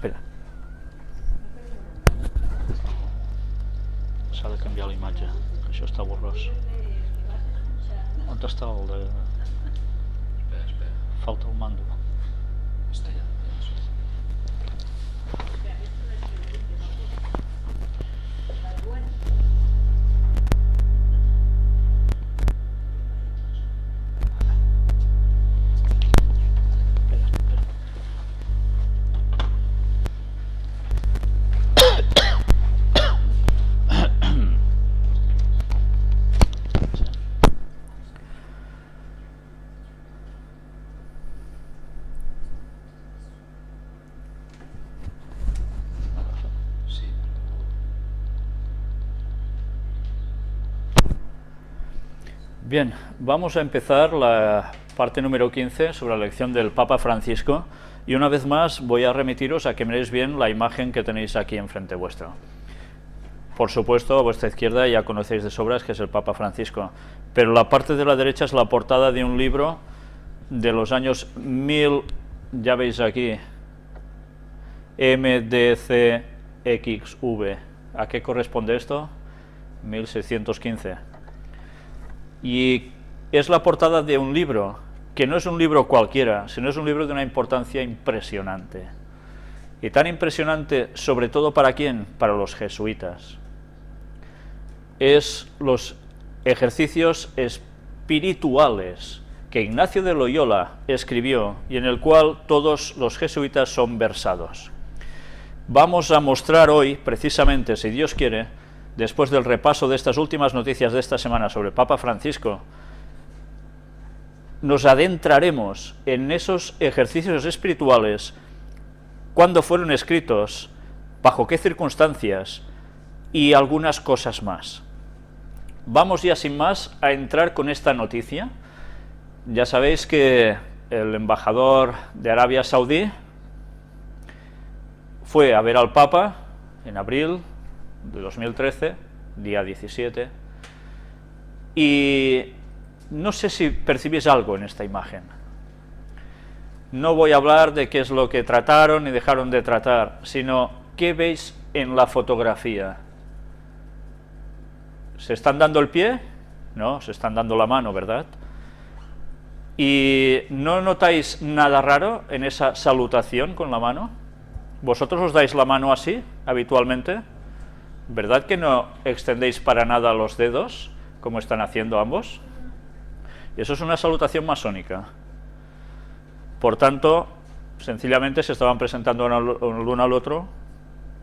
Espera. S'ha de canviar la imatge, que això està borrós. On està el de... Falta el mando. Està allà. Bien, vamos a empezar la parte número 15 sobre la elección del Papa Francisco y una vez más voy a remitiros a que miréis bien la imagen que tenéis aquí enfrente vuestro. Por supuesto, a vuestra izquierda ya conocéis de sobras que es el Papa Francisco, pero la parte de la derecha es la portada de un libro de los años 1000, ya veis aquí, MDCXV. ¿A qué corresponde esto? 1615. Y es la portada de un libro, que no es un libro cualquiera, sino es un libro de una importancia impresionante. Y tan impresionante, sobre todo ¿para quién? Para los jesuitas. Es los ejercicios espirituales que Ignacio de Loyola escribió y en el cual todos los jesuitas son versados. Vamos a mostrar hoy, precisamente, si Dios quiere, después del repaso de estas últimas noticias de esta semana sobre el Papa Francisco, nos adentraremos en esos ejercicios espirituales, cuándo fueron escritos, bajo qué circunstancias y algunas cosas más. Vamos ya sin más a entrar con esta noticia. Ya sabéis que el embajador de Arabia Saudí fue a ver al Papa en abril de 2013, día 17, y no sé si percibís algo en esta imagen. No voy a hablar de qué es lo que trataron y dejaron de tratar, sino qué veis en la fotografía. ¿Se están dando el pie? No, se están dando la mano, ¿verdad? ¿Y no notáis nada raro en esa salutación con la mano? ¿Vosotros os dais la mano así, habitualmente? ¿Verdad que no extendéis para nada los dedos, como están haciendo ambos? Y eso es una salutación masónica. Por tanto, sencillamente se estaban presentando el uno al otro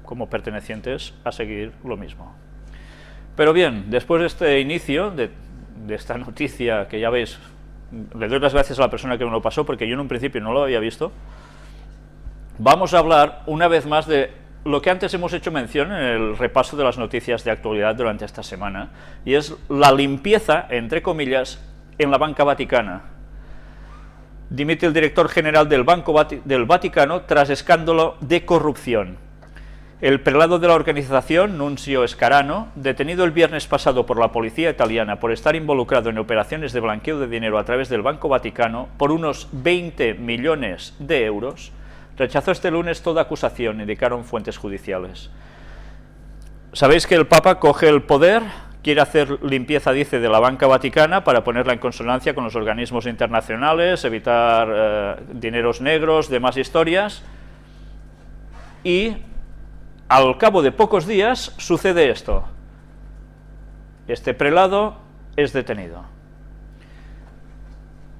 como pertenecientes a seguir lo mismo. Pero bien, después de este inicio, de esta noticia que ya veis, le doy las gracias a la persona que me lo pasó, porque yo en un principio no lo había visto, vamos a hablar una vez más de lo que antes hemos hecho mención en el repaso de las noticias de actualidad durante esta semana, y es la limpieza, entre comillas, en la Banca Vaticana. Dimite el director general del del Vaticano tras escándalo de corrupción. El prelado de la organización, Nunzio Scarano, detenido el viernes pasado por la policía italiana por estar involucrado en operaciones de blanqueo de dinero a través del Banco Vaticano por unos 20 millones de euros, rechazó este lunes toda acusación, indicaron fuentes judiciales. Sabéis que el Papa coge el poder, quiere hacer limpieza, dice, de la banca vaticana para ponerla en consonancia con los organismos internacionales, evitar dineros negros, demás historias, y al cabo de pocos días sucede esto. Este prelado es detenido.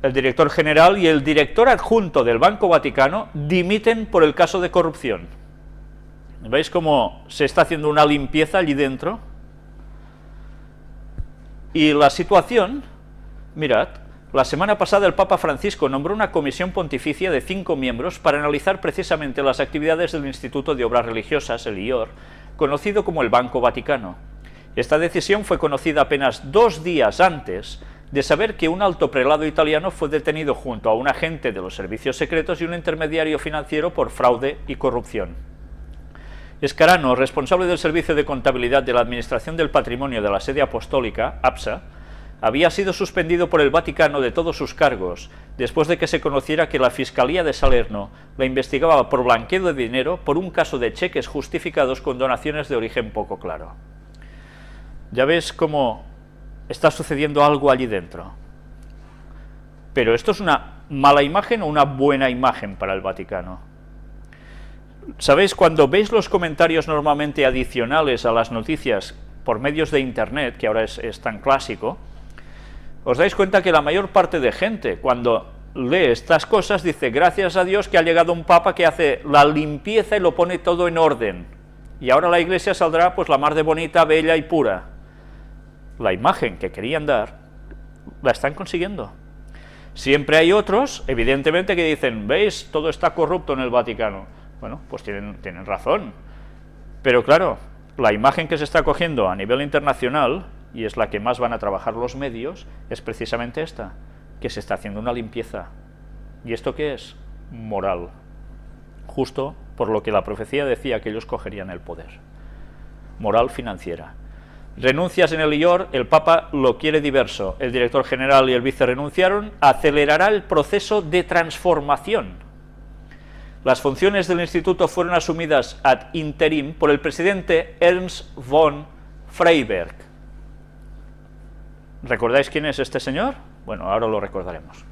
El director general y el director adjunto del Banco Vaticano dimiten por el caso de corrupción. ¿Veis cómo se está haciendo una limpieza allí dentro? Y la situación, mirad, la semana pasada el Papa Francisco nombró una comisión pontificia de 5 miembros para analizar precisamente las actividades del Instituto de Obras Religiosas, el IOR, conocido como el Banco Vaticano. Esta decisión fue conocida apenas 2 días antes de saber que un alto prelado italiano fue detenido junto a un agente de los servicios secretos y un intermediario financiero por fraude y corrupción. Scarano, responsable del Servicio de Contabilidad de la Administración del Patrimonio de la Sede Apostólica, APSA, había sido suspendido por el Vaticano de todos sus cargos, después de que se conociera que la Fiscalía de Salerno la investigaba por blanqueo de dinero por un caso de cheques justificados con donaciones de origen poco claro. Ya ves cómo está sucediendo algo allí dentro. Pero ¿esto es una mala imagen o una buena imagen para el Vaticano? ¿Sabéis? Cuando veis los comentarios normalmente adicionales a las noticias por medios de internet, que ahora es tan clásico, os dais cuenta que la mayor parte de gente, cuando lee estas cosas, dice, gracias a Dios que ha llegado un papa que hace la limpieza y lo pone todo en orden, y ahora la Iglesia saldrá pues la mar de bonita, bella y pura. La imagen que querían dar, la están consiguiendo. Siempre hay otros, evidentemente, que dicen, ¿veis? Todo está corrupto en el Vaticano. Bueno, pues tienen razón. Pero claro, la imagen que se está cogiendo a nivel internacional, y es la que más van a trabajar los medios, es precisamente esta, que se está haciendo una limpieza. ¿Y esto qué es? Moral. Justo por lo que la profecía decía que ellos cogerían el poder. Moral financiera. Renuncias en el IOR, el Papa lo quiere diverso, el director general y el vice renunciaron, acelerará el proceso de transformación. Las funciones del instituto fueron asumidas ad interim por el presidente Ernst von Freyberg. ¿Recordáis quién es este señor? Bueno, ahora lo recordaremos.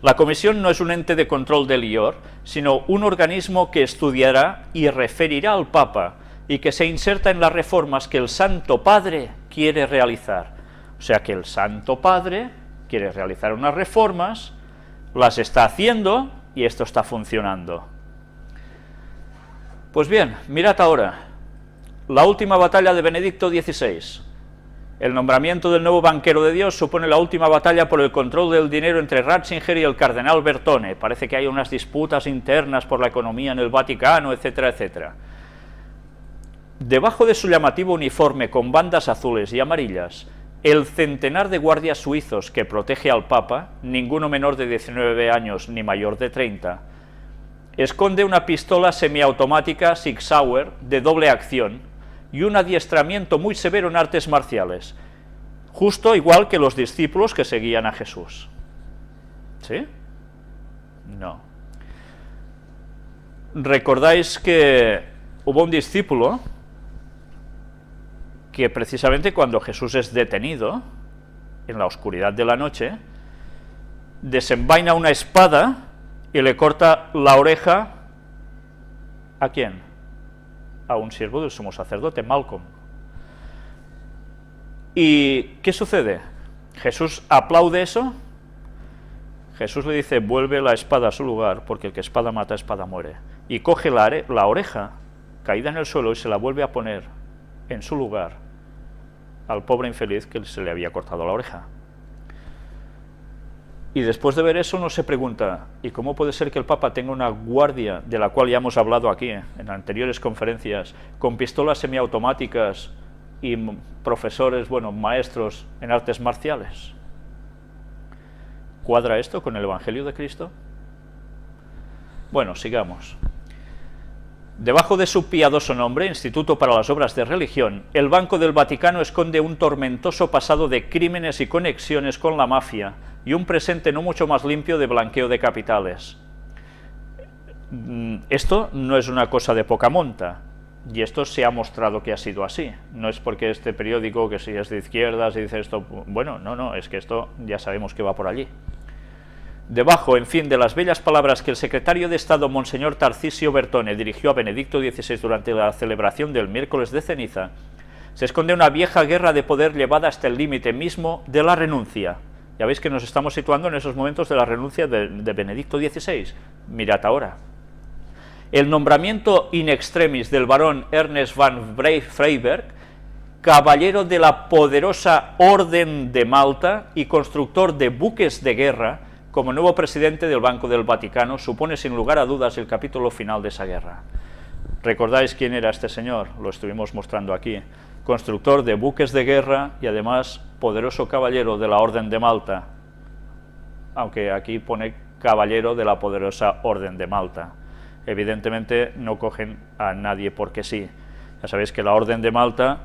La comisión no es un ente de control del IOR, sino un organismo que estudiará y referirá al Papa y que se inserta en las reformas que el Santo Padre quiere realizar. O sea que el Santo Padre quiere realizar unas reformas, las está haciendo y esto está funcionando. Pues bien, mirad ahora, la última batalla de Benedicto XVI. El nombramiento del nuevo banquero de Dios supone la última batalla por el control del dinero entre Ratzinger y el cardenal Bertone. Parece que hay unas disputas internas por la economía en el Vaticano, etcétera, etcétera. Debajo de su llamativo uniforme con bandas azules y amarillas, el centenar de guardias suizos que protege al Papa, ninguno menor de 19 años ni mayor de 30, esconde una pistola semiautomática Sig Sauer de doble acción y un adiestramiento muy severo en artes marciales, justo igual que los discípulos que seguían a Jesús. ¿Sí? No. ¿Recordáis que hubo un discípulo que precisamente cuando Jesús es detenido, en la oscuridad de la noche, desenvaina una espada y le corta la oreja, ¿a quién? A un siervo del sumo sacerdote, Malcolm. ¿Y qué sucede? ¿Jesús aplaude eso? Jesús le dice, vuelve la espada a su lugar, porque el que espada mata, espada muere. Y coge la oreja caída en el suelo y se la vuelve a poner en su lugar al pobre infeliz que se le había cortado la oreja. Y después de ver eso uno se pregunta, ¿y cómo puede ser que el Papa tenga una guardia, de la cual ya hemos hablado aquí en anteriores conferencias, con pistolas semiautomáticas y profesores, bueno, maestros en artes marciales? ¿Cuadra esto con el Evangelio de Cristo? Bueno, sigamos. Debajo de su piadoso nombre, Instituto para las Obras de Religión, el Banco del Vaticano esconde un tormentoso pasado de crímenes y conexiones con la mafia y un presente no mucho más limpio de blanqueo de capitales. Esto no es una cosa de poca monta, y esto se ha mostrado que ha sido así. No es porque este periódico, que si es de izquierdas y dice esto, bueno, no, es que esto ya sabemos que va por allí. Debajo, en fin, de las bellas palabras que el secretario de Estado, Monseñor Tarcisio Bertone, dirigió a Benedicto XVI durante la celebración del miércoles de ceniza, se esconde una vieja guerra de poder llevada hasta el límite mismo de la renuncia. Ya veis que nos estamos situando en esos momentos de la renuncia de Benedicto XVI. Mirad ahora. El nombramiento in extremis del barón Ernest van Freyberg, caballero de la poderosa Orden de Malta y constructor de buques de guerra, como nuevo presidente del Banco del Vaticano, supone sin lugar a dudas el capítulo final de esa guerra. ¿Recordáis quién era este señor? Lo estuvimos mostrando aquí. Constructor de buques de guerra y además poderoso caballero de la Orden de Malta, aunque aquí pone caballero de la poderosa Orden de Malta. Evidentemente no cogen a nadie porque sí. Ya sabéis que la Orden de Malta,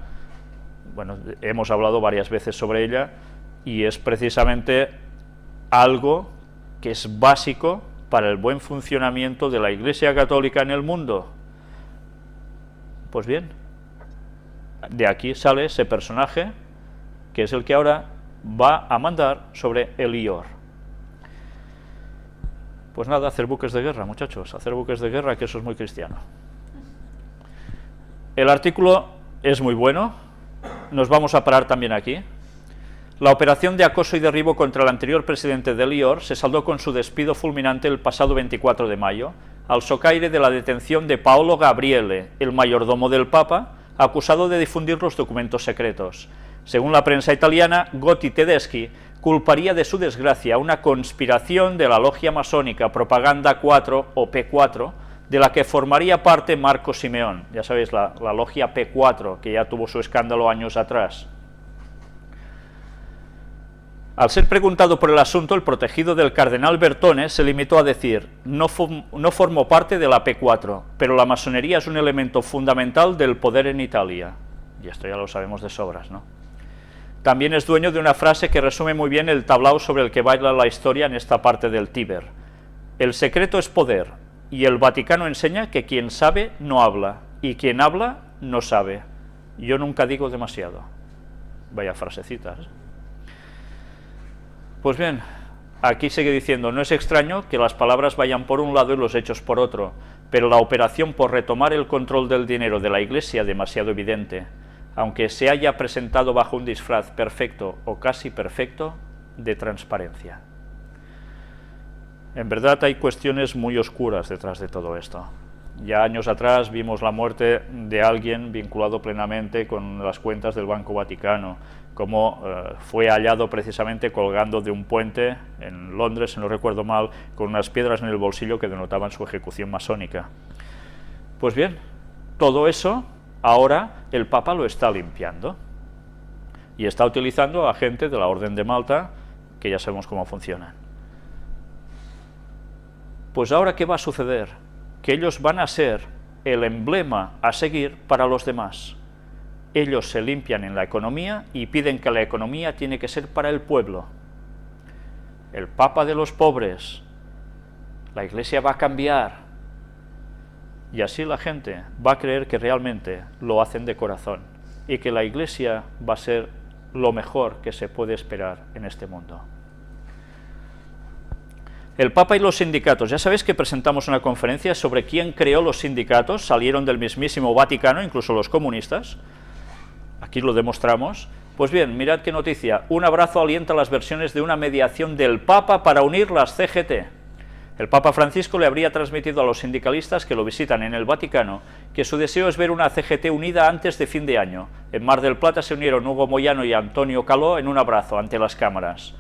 bueno, hemos hablado varias veces sobre ella, y es precisamente algo que es básico para el buen funcionamiento de la Iglesia Católica en el mundo. Pues bien, de aquí sale ese personaje que es el que ahora va a mandar sobre Elior. Pues nada, hacer buques de guerra, muchachos, hacer buques de guerra, que eso es muy cristiano. El artículo es muy bueno, nos vamos a parar también aquí. La operación de acoso y derribo contra el anterior presidente de Elior se saldó con su despido fulminante el pasado 24 de mayo, al socaire de la detención de Paolo Gabriele, el mayordomo del Papa, acusado de difundir los documentos secretos. Según la prensa italiana, Gotti Tedeschi culparía de su desgracia una conspiración de la logia masónica Propaganda 4 o P4, de la que formaría parte Marco Simeón, ya sabéis, la logia P4, que ya tuvo su escándalo años atrás. Al ser preguntado por el asunto, el protegido del cardenal Bertone se limitó a decir: no formo parte de la P4, pero la masonería es un elemento fundamental del poder en Italia. Y esto ya lo sabemos de sobras, ¿no? También es dueño de una frase que resume muy bien el tablao sobre el que baila la historia en esta parte del Tíber. El secreto es poder, y el Vaticano enseña que quien sabe no habla, y quien habla no sabe. Yo nunca digo demasiado. Vaya frasecitas. Pues bien, aquí sigue diciendo: no es extraño que las palabras vayan por un lado y los hechos por otro, pero la operación por retomar el control del dinero de la Iglesia es demasiado evidente, aunque se haya presentado bajo un disfraz perfecto o casi perfecto de transparencia. En verdad hay cuestiones muy oscuras detrás de todo esto. Ya años atrás vimos la muerte de alguien vinculado plenamente con las cuentas del Banco Vaticano, como fue hallado precisamente colgando de un puente en Londres, si no recuerdo mal, con unas piedras en el bolsillo que denotaban su ejecución masónica. Pues bien, todo eso ahora el Papa lo está limpiando y está utilizando a gente de la Orden de Malta, que ya sabemos cómo funcionan. Pues ahora, ¿qué va a suceder? Que ellos van a ser el emblema a seguir para los demás. Ellos se limpian en la economía y piden que la economía tiene que ser para el pueblo. El Papa de los pobres. La Iglesia va a cambiar. Y así la gente va a creer que realmente lo hacen de corazón y que la Iglesia va a ser lo mejor que se puede esperar en este mundo. El Papa y los sindicatos. Ya sabéis que presentamos una conferencia sobre quién creó los sindicatos, salieron del mismísimo Vaticano, incluso los comunistas. Aquí lo demostramos. Pues bien, mirad qué noticia. Un abrazo alienta las versiones de una mediación del Papa para unir las CGT. El Papa Francisco le habría transmitido a los sindicalistas que lo visitan en el Vaticano que su deseo es ver una CGT unida antes de fin de año. En Mar del Plata se unieron Hugo Moyano y Antonio Caló en un abrazo ante las cámaras.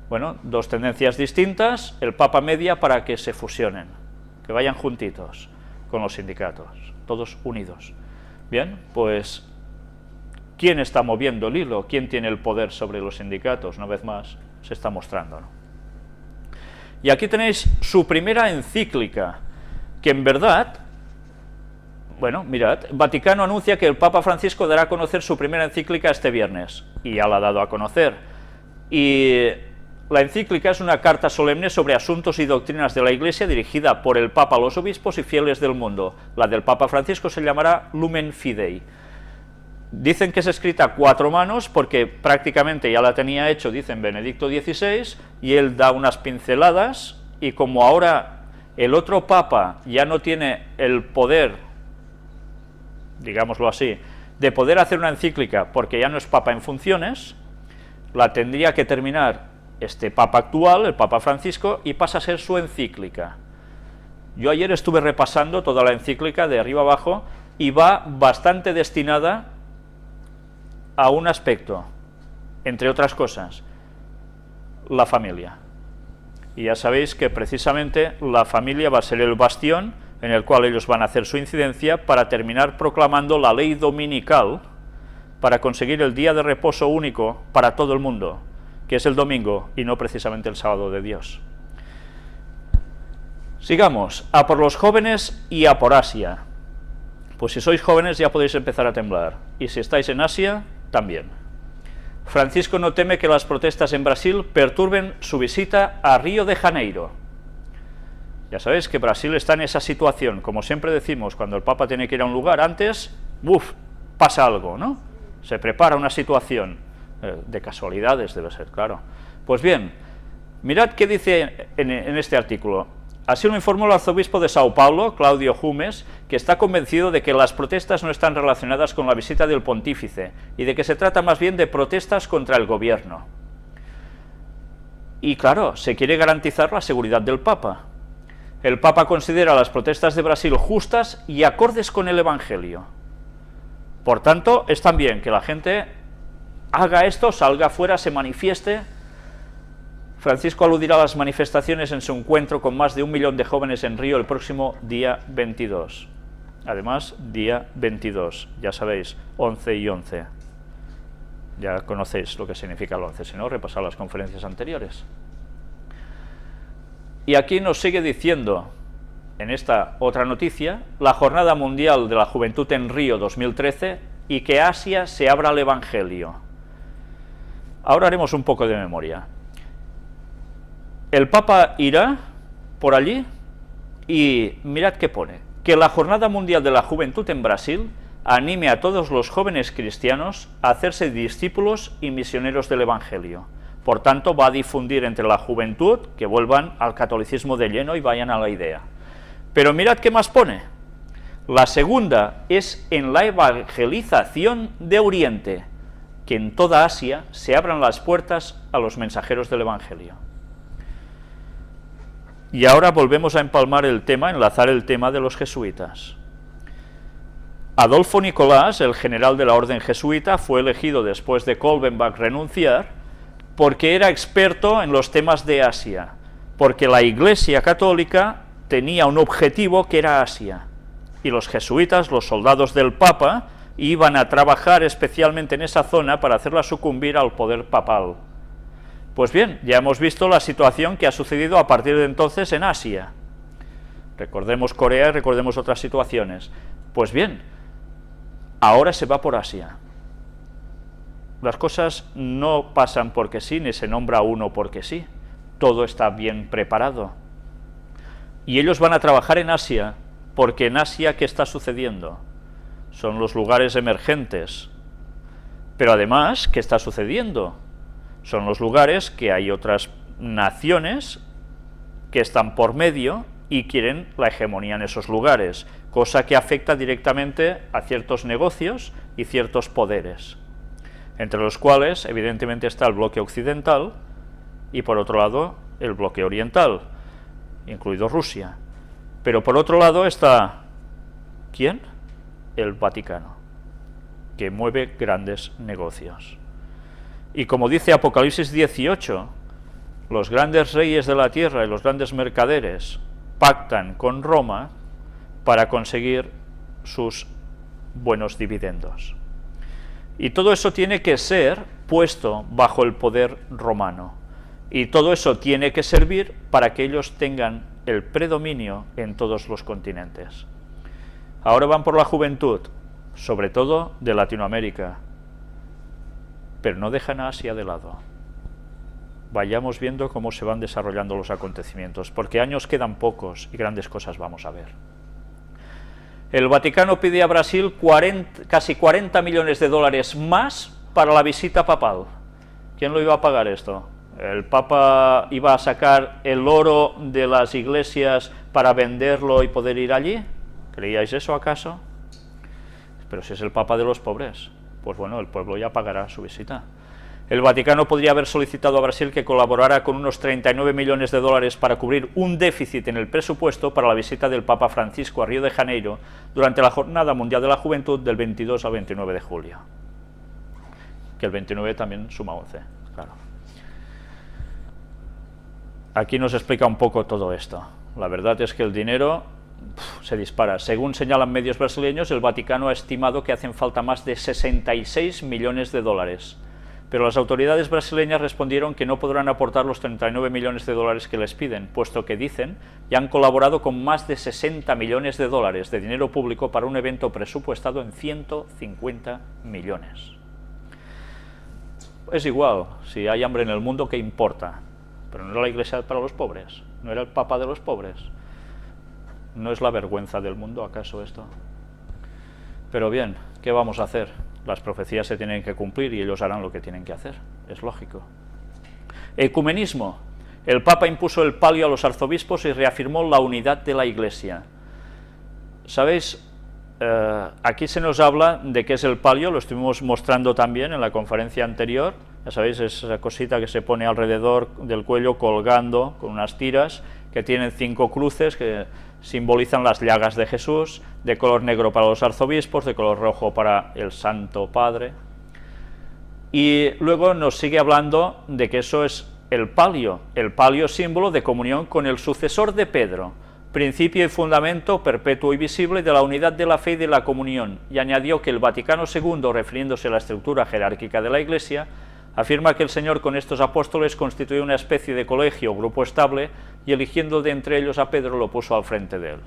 Bueno, dos tendencias distintas, el Papa media para que se fusionen, que vayan juntitos con los sindicatos, todos unidos. Bien, pues, ¿quién está moviendo el hilo? ¿Quién tiene el poder sobre los sindicatos? Una vez más, se está mostrando, ¿no? Y aquí tenéis su primera encíclica, que en verdad, bueno, mirad, Vaticano anuncia que el Papa Francisco dará a conocer su primera encíclica este viernes, y ya la ha dado a conocer. Y la encíclica es una carta solemne sobre asuntos y doctrinas de la Iglesia dirigida por el Papa a los obispos y fieles del mundo. La del Papa Francisco se llamará Lumen Fidei. Dicen que es escrita a 4 manos porque prácticamente ya la tenía hecho, dicen, Benedicto XVI, y él da unas pinceladas, y como ahora el otro Papa ya no tiene el poder, digámoslo así, de poder hacer una encíclica porque ya no es Papa en funciones, la tendría que terminar este Papa actual, el Papa Francisco, y pasa a ser su encíclica. Yo ayer estuve repasando toda la encíclica de arriba abajo y va bastante destinada a un aspecto, entre otras cosas, la familia. Y ya sabéis que precisamente la familia va a ser el bastión en el cual ellos van a hacer su incidencia para terminar proclamando la ley dominical para conseguir el día de reposo único para todo el mundo, que es el domingo y no precisamente el sábado de Dios. Sigamos, a por los jóvenes y a por Asia. Pues si sois jóvenes ya podéis empezar a temblar, y si estáis en Asia, también. Francisco no teme que las protestas en Brasil perturben su visita a Río de Janeiro. Ya sabéis que Brasil está en esa situación, como siempre decimos, cuando el Papa tiene que ir a un lugar, antes, pasa algo, ¿no? Se prepara una situación, de casualidades debe ser, claro. Pues bien, mirad qué dice en este artículo. Así lo informó el arzobispo de Sao Paulo, Claudio Humes, que está convencido de que las protestas no están relacionadas con la visita del pontífice y de que se trata más bien de protestas contra el gobierno. Y claro, se quiere garantizar la seguridad del Papa. El Papa considera las protestas de Brasil justas y acordes con el Evangelio. Por tanto, es también que la gente haga esto, salga afuera, se manifieste. Francisco aludirá a las manifestaciones en su encuentro con más de 1 millón de jóvenes en Río el próximo día 22. Además, día 22, ya sabéis, 11 y 11. Ya conocéis lo que significa el 11, si no, repasad las conferencias anteriores. Y aquí nos sigue diciendo, en esta otra noticia, la Jornada Mundial de la Juventud en Río 2013 y que Asia se abra al Evangelio. Ahora haremos un poco de memoria. El Papa irá por allí y mirad qué pone, que la Jornada Mundial de la Juventud en Brasil anime a todos los jóvenes cristianos a hacerse discípulos y misioneros del Evangelio. Por tanto, va a difundir entre la juventud que vuelvan al catolicismo de lleno y vayan a la idea. Pero mirad qué más pone. La segunda es en la evangelización de Oriente, que en toda Asia se abran las puertas a los mensajeros del Evangelio. Y ahora volvemos a empalmar el tema, enlazar el tema de los jesuitas. Adolfo Nicolás, el general de la orden jesuita, fue elegido después de Kolbenbach renunciar, porque era experto en los temas de Asia, porque la Iglesia católica tenía un objetivo que era Asia, y los jesuitas, los soldados del Papa, iban a trabajar especialmente en esa zona para hacerla sucumbir al poder papal. Pues bien, ya hemos visto la situación que ha sucedido a partir de entonces en Asia. Recordemos Corea y recordemos otras situaciones. Pues bien, ahora se va por Asia. Las cosas no pasan porque sí, ni se nombra uno porque sí. Todo está bien preparado. Y ellos van a trabajar en Asia, porque en Asia, ¿qué está sucediendo? Son los lugares emergentes. Pero además, ¿qué está sucediendo? Son los lugares que hay otras naciones que están por medio y quieren la hegemonía en esos lugares, cosa que afecta directamente a ciertos negocios y ciertos poderes, entre los cuales evidentemente está el bloque occidental y por otro lado el bloque oriental, incluido Rusia. Pero por otro lado está, ¿quién? El Vaticano, que mueve grandes negocios. Y como dice Apocalipsis 18, los grandes reyes de la tierra y los grandes mercaderes pactan con Roma para conseguir sus buenos dividendos. Y todo eso tiene que ser puesto bajo el poder romano. Y todo eso tiene que servir para que ellos tengan el predominio en todos los continentes. Ahora van por la juventud, sobre todo de Latinoamérica, pero no dejan a Asia de lado. Vayamos viendo cómo se van desarrollando los acontecimientos, porque años quedan pocos y grandes cosas vamos a ver. El Vaticano pide a Brasil casi 40 millones de dólares más para la visita papal. ¿Quién lo iba a pagar esto? ¿El Papa iba a sacar el oro de las iglesias para venderlo y poder ir allí? ¿Creíais eso acaso? Pero si es el Papa de los pobres, pues bueno, el pueblo ya pagará su visita. El Vaticano podría haber solicitado a Brasil que colaborara con unos 39 millones de dólares para cubrir un déficit en el presupuesto para la visita del Papa Francisco a Río de Janeiro durante la Jornada Mundial de la Juventud del 22 al 29 de julio. Que el 29 también suma 11, claro. Aquí nos explica un poco todo esto. La verdad es que el dinero se dispara. Según señalan medios brasileños, el Vaticano ha estimado que hacen falta más de 66 millones de dólares. Pero las autoridades brasileñas respondieron que no podrán aportar los 39 millones de dólares que les piden, puesto que dicen ya han colaborado con más de 60 millones de dólares de dinero público para un evento presupuestado en 150 millones. es igual, si hay hambre en el mundo, ¿qué importa? Pero no era la Iglesia para los pobres, no era el Papa de los pobres. ¿No es la vergüenza del mundo acaso esto? Pero bien, ¿qué vamos a hacer? Las profecías se tienen que cumplir y ellos harán lo que tienen que hacer, es lógico. Ecumenismo. El Papa impuso el palio a los arzobispos y reafirmó la unidad de la Iglesia. ¿Sabéis? Aquí se nos habla de qué es el palio, lo estuvimos mostrando también en la conferencia anterior. Ya sabéis, es esa cosita que se pone alrededor del cuello colgando con unas tiras que tienen 5 cruces que simbolizan las llagas de Jesús, de color negro para los arzobispos, de color rojo para el Santo Padre. Y luego nos sigue hablando de que eso es el palio símbolo de comunión con el sucesor de Pedro, principio y fundamento perpetuo y visible de la unidad de la fe y de la comunión, y añadió que el Vaticano II, refiriéndose a la estructura jerárquica de la Iglesia, afirma que el Señor con estos apóstoles constituyó una especie de colegio o grupo estable, y eligiendo de entre ellos a Pedro lo puso al frente de él.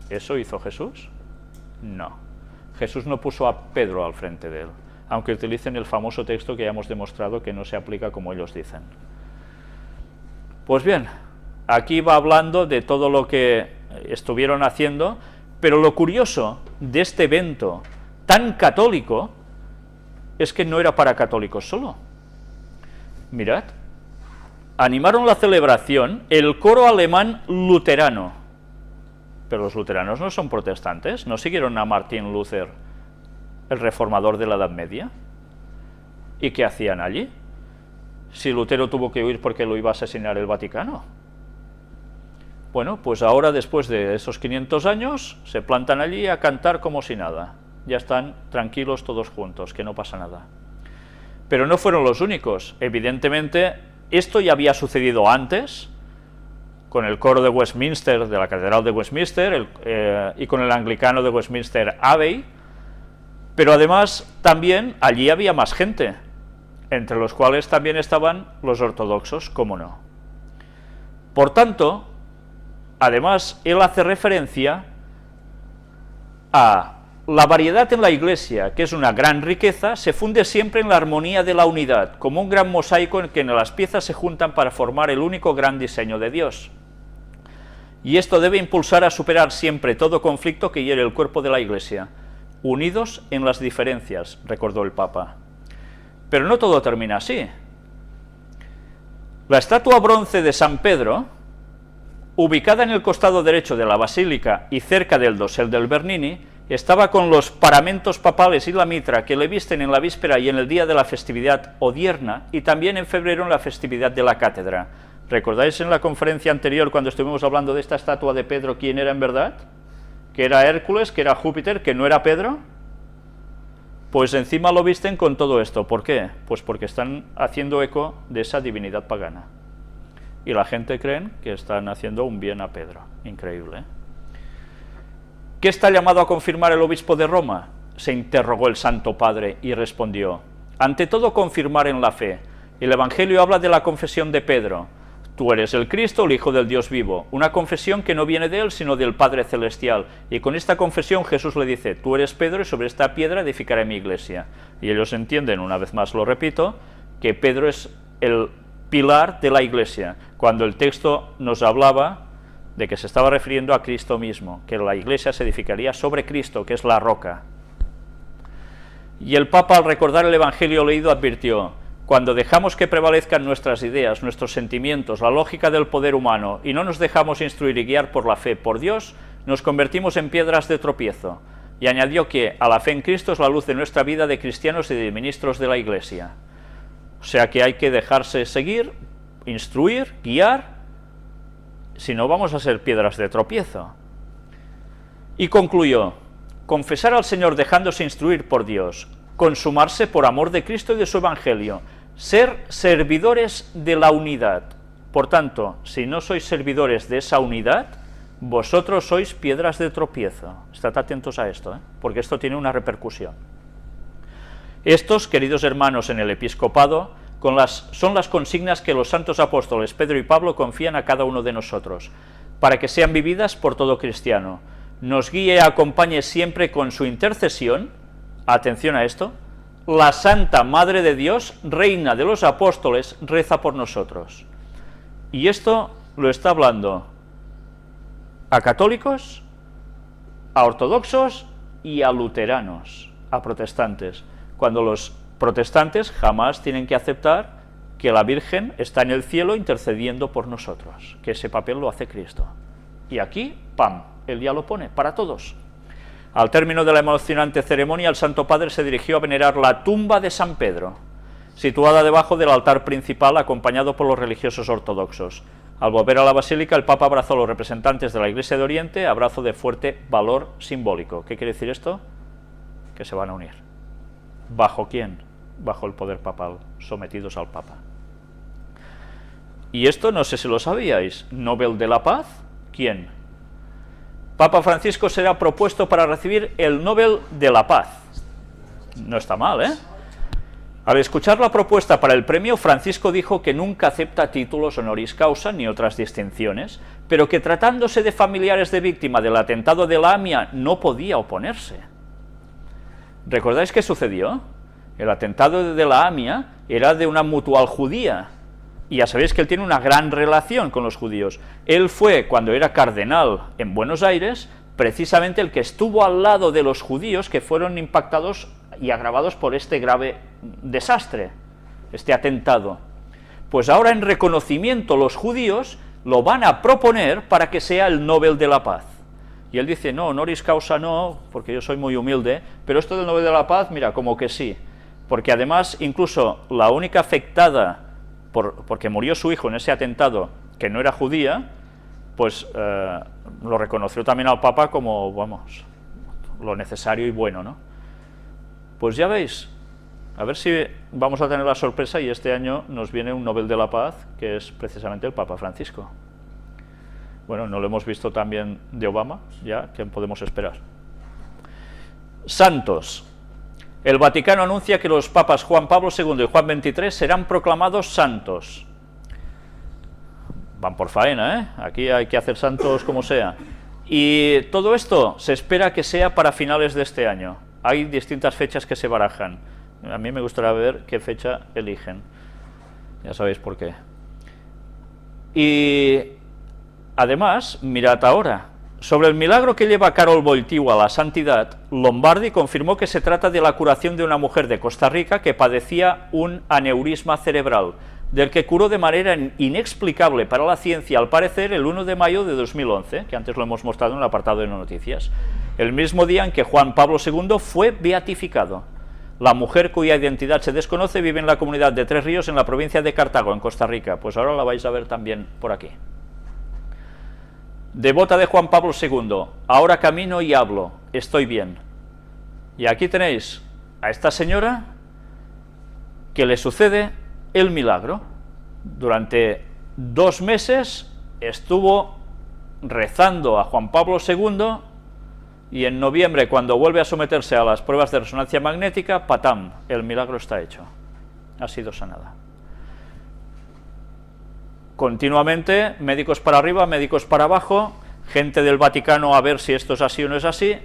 ¿Eso hizo Jesús? No. Jesús no puso a Pedro al frente de él, aunque utilicen el famoso texto que ya hemos demostrado que no se aplica como ellos dicen. Pues bien, aquí va hablando de todo lo que estuvieron haciendo, pero lo curioso de este evento tan católico es que no era para católicos solo. Mirad, animaron la celebración el coro alemán luterano, pero los luteranos no son protestantes, no siguieron a Martín Luther, el reformador de la Edad Media. ¿Y qué hacían allí? Si Lutero tuvo que huir porque lo iba a asesinar el Vaticano. Bueno, pues ahora, después de esos 500 años, se plantan allí a cantar como si nada. Ya están tranquilos todos juntos, que no pasa nada. Pero no fueron los únicos. Evidentemente, esto ya había sucedido antes, con el coro de Westminster, de la Catedral de Westminster, y con el anglicano de Westminster Abbey, pero además también allí había más gente, entre los cuales también estaban los ortodoxos, cómo no. Por tanto, además, él hace referencia a la variedad en la Iglesia, que es una gran riqueza, se funde siempre en la armonía de la unidad, como un gran mosaico en que las piezas se juntan para formar el único gran diseño de Dios. Y esto debe impulsar a superar siempre todo conflicto que hiere el cuerpo de la Iglesia, unidos en las diferencias, recordó el Papa. Pero no todo termina así. La estatua bronce de San Pedro, ubicada en el costado derecho de la basílica y cerca del dosel del Bernini, estaba con los paramentos papales y la mitra que le visten en la víspera y en el día de la festividad odierna, y también en febrero en la festividad de la cátedra. ¿Recordáis en la conferencia anterior, cuando estuvimos hablando de esta estatua de Pedro, quién era en verdad? ¿Que era Hércules, que era Júpiter, que no era Pedro? Pues encima lo visten con todo esto. ¿Por qué? Pues porque están haciendo eco de esa divinidad pagana. Y la gente cree que están haciendo un bien a Pedro. Increíble, ¿eh? ¿Qué está llamado a confirmar el obispo de Roma?, se interrogó el Santo Padre y respondió: ante todo, confirmar en la fe. El Evangelio habla de la confesión de Pedro: tú eres el Cristo, el Hijo del Dios vivo, una confesión que no viene de él, sino del Padre Celestial, y con esta confesión Jesús le dice: tú eres Pedro, y sobre esta piedra edificaré mi iglesia. Y ellos entienden, una vez más lo repito, que Pedro es el pilar de la iglesia, cuando el texto nos hablaba de que se estaba refiriendo a Cristo mismo, que la iglesia se edificaría sobre Cristo, que es la roca. Y el Papa, al recordar el Evangelio leído, advirtió: cuando dejamos que prevalezcan nuestras ideas, nuestros sentimientos, la lógica del poder humano, y no nos dejamos instruir y guiar por la fe, por Dios, nos convertimos en piedras de tropiezo. Y añadió que a la fe en Cristo es la luz de nuestra vida de cristianos y de ministros de la Iglesia. O sea que hay que dejarse seguir, instruir, guiar, si no vamos a ser piedras de tropiezo. Y concluyó: confesar al Señor dejándose instruir por Dios, consumarse por amor de Cristo y de su Evangelio, ser servidores de la unidad. Por tanto, si no sois servidores de esa unidad, vosotros sois piedras de tropiezo. Estad atentos a esto, porque esto tiene una repercusión. Estos, queridos hermanos en el episcopado, son las consignas que los santos apóstoles Pedro y Pablo confían a cada uno de nosotros, para que sean vividas por todo cristiano. Nos guíe y acompañe siempre con su intercesión, atención a esto, la Santa Madre de Dios, Reina de los Apóstoles, reza por nosotros. Y esto lo está hablando a católicos, a ortodoxos y a luteranos, a protestantes, cuando los protestantes jamás tienen que aceptar que la Virgen está en el cielo intercediendo por nosotros, que ese papel lo hace Cristo. Y aquí, ¡pam!, él ya lo pone para todos. Al término de la emocionante ceremonia, el Santo Padre se dirigió a venerar la tumba de San Pedro, situada debajo del altar principal, acompañado por los religiosos ortodoxos. Al volver a la basílica, el Papa abrazó a los representantes de la Iglesia de Oriente, abrazo de fuerte valor simbólico. ¿Qué quiere decir esto? Que se van a unir. ¿Bajo quién? Bajo el poder papal, sometidos al Papa. Y esto no sé si lo sabíais. ¿Nobel de la Paz? ¿Quién? Papa Francisco será propuesto para recibir el Nobel de la Paz. No está mal, ¿eh? Al escuchar la propuesta para el premio, Francisco dijo que nunca acepta títulos honoris causa ni otras distinciones, pero que tratándose de familiares de víctima del atentado de la AMIA no podía oponerse. ¿Recordáis qué sucedió? El atentado de la AMIA era de una mutual judía, y ya sabéis que él tiene una gran relación con los judíos. Él fue, cuando era cardenal en Buenos Aires, precisamente el que estuvo al lado de los judíos que fueron impactados y agravados por este grave desastre, este atentado. Pues ahora, en reconocimiento, los judíos lo van a proponer para que sea el Nobel de la Paz. Y él dice, no, honoris causa no, porque yo soy muy humilde, pero esto del Nobel de la Paz, mira, como que sí. Porque además, incluso la única afectada porque murió su hijo en ese atentado, que no era judía, pues lo reconoció también al Papa como, vamos, lo necesario y bueno, ¿no? Pues ya veis, a ver si vamos a tener la sorpresa y este año nos viene un Nobel de la Paz, que es precisamente el Papa Francisco. Bueno, no lo hemos visto también de Obama, ya, ¿qué podemos esperar? Santos. El Vaticano anuncia que los papas Juan Pablo II y Juan XXIII serán proclamados santos. Van por faena, ¿eh? Aquí hay que hacer santos como sea. Y todo esto se espera que sea para finales de este año. Hay distintas fechas que se barajan. A mí me gustaría ver qué fecha eligen. Ya sabéis por qué. Y además, mirad ahora. Sobre el milagro que lleva a Karol Wojtyła a la santidad, Lombardi confirmó que se trata de la curación de una mujer de Costa Rica que padecía un aneurisma cerebral, del que curó de manera inexplicable para la ciencia, al parecer, el 1 de mayo de 2011, que antes lo hemos mostrado en el apartado de noticias, el mismo día en que Juan Pablo II fue beatificado. La mujer, cuya identidad se desconoce, vive en la comunidad de Tres Ríos, en la provincia de Cartago, en Costa Rica. Pues ahora la vais a ver también por aquí. Devota de Juan Pablo II, ahora camino y hablo, estoy bien. Y aquí tenéis a esta señora que le sucede el milagro. Durante 2 meses estuvo rezando a Juan Pablo II y en noviembre, cuando vuelve a someterse a las pruebas de resonancia magnética, ¡patam!, el milagro está hecho. Ha sido sanada. Continuamente, médicos para arriba, médicos para abajo, gente del Vaticano a ver si esto es así o no es así,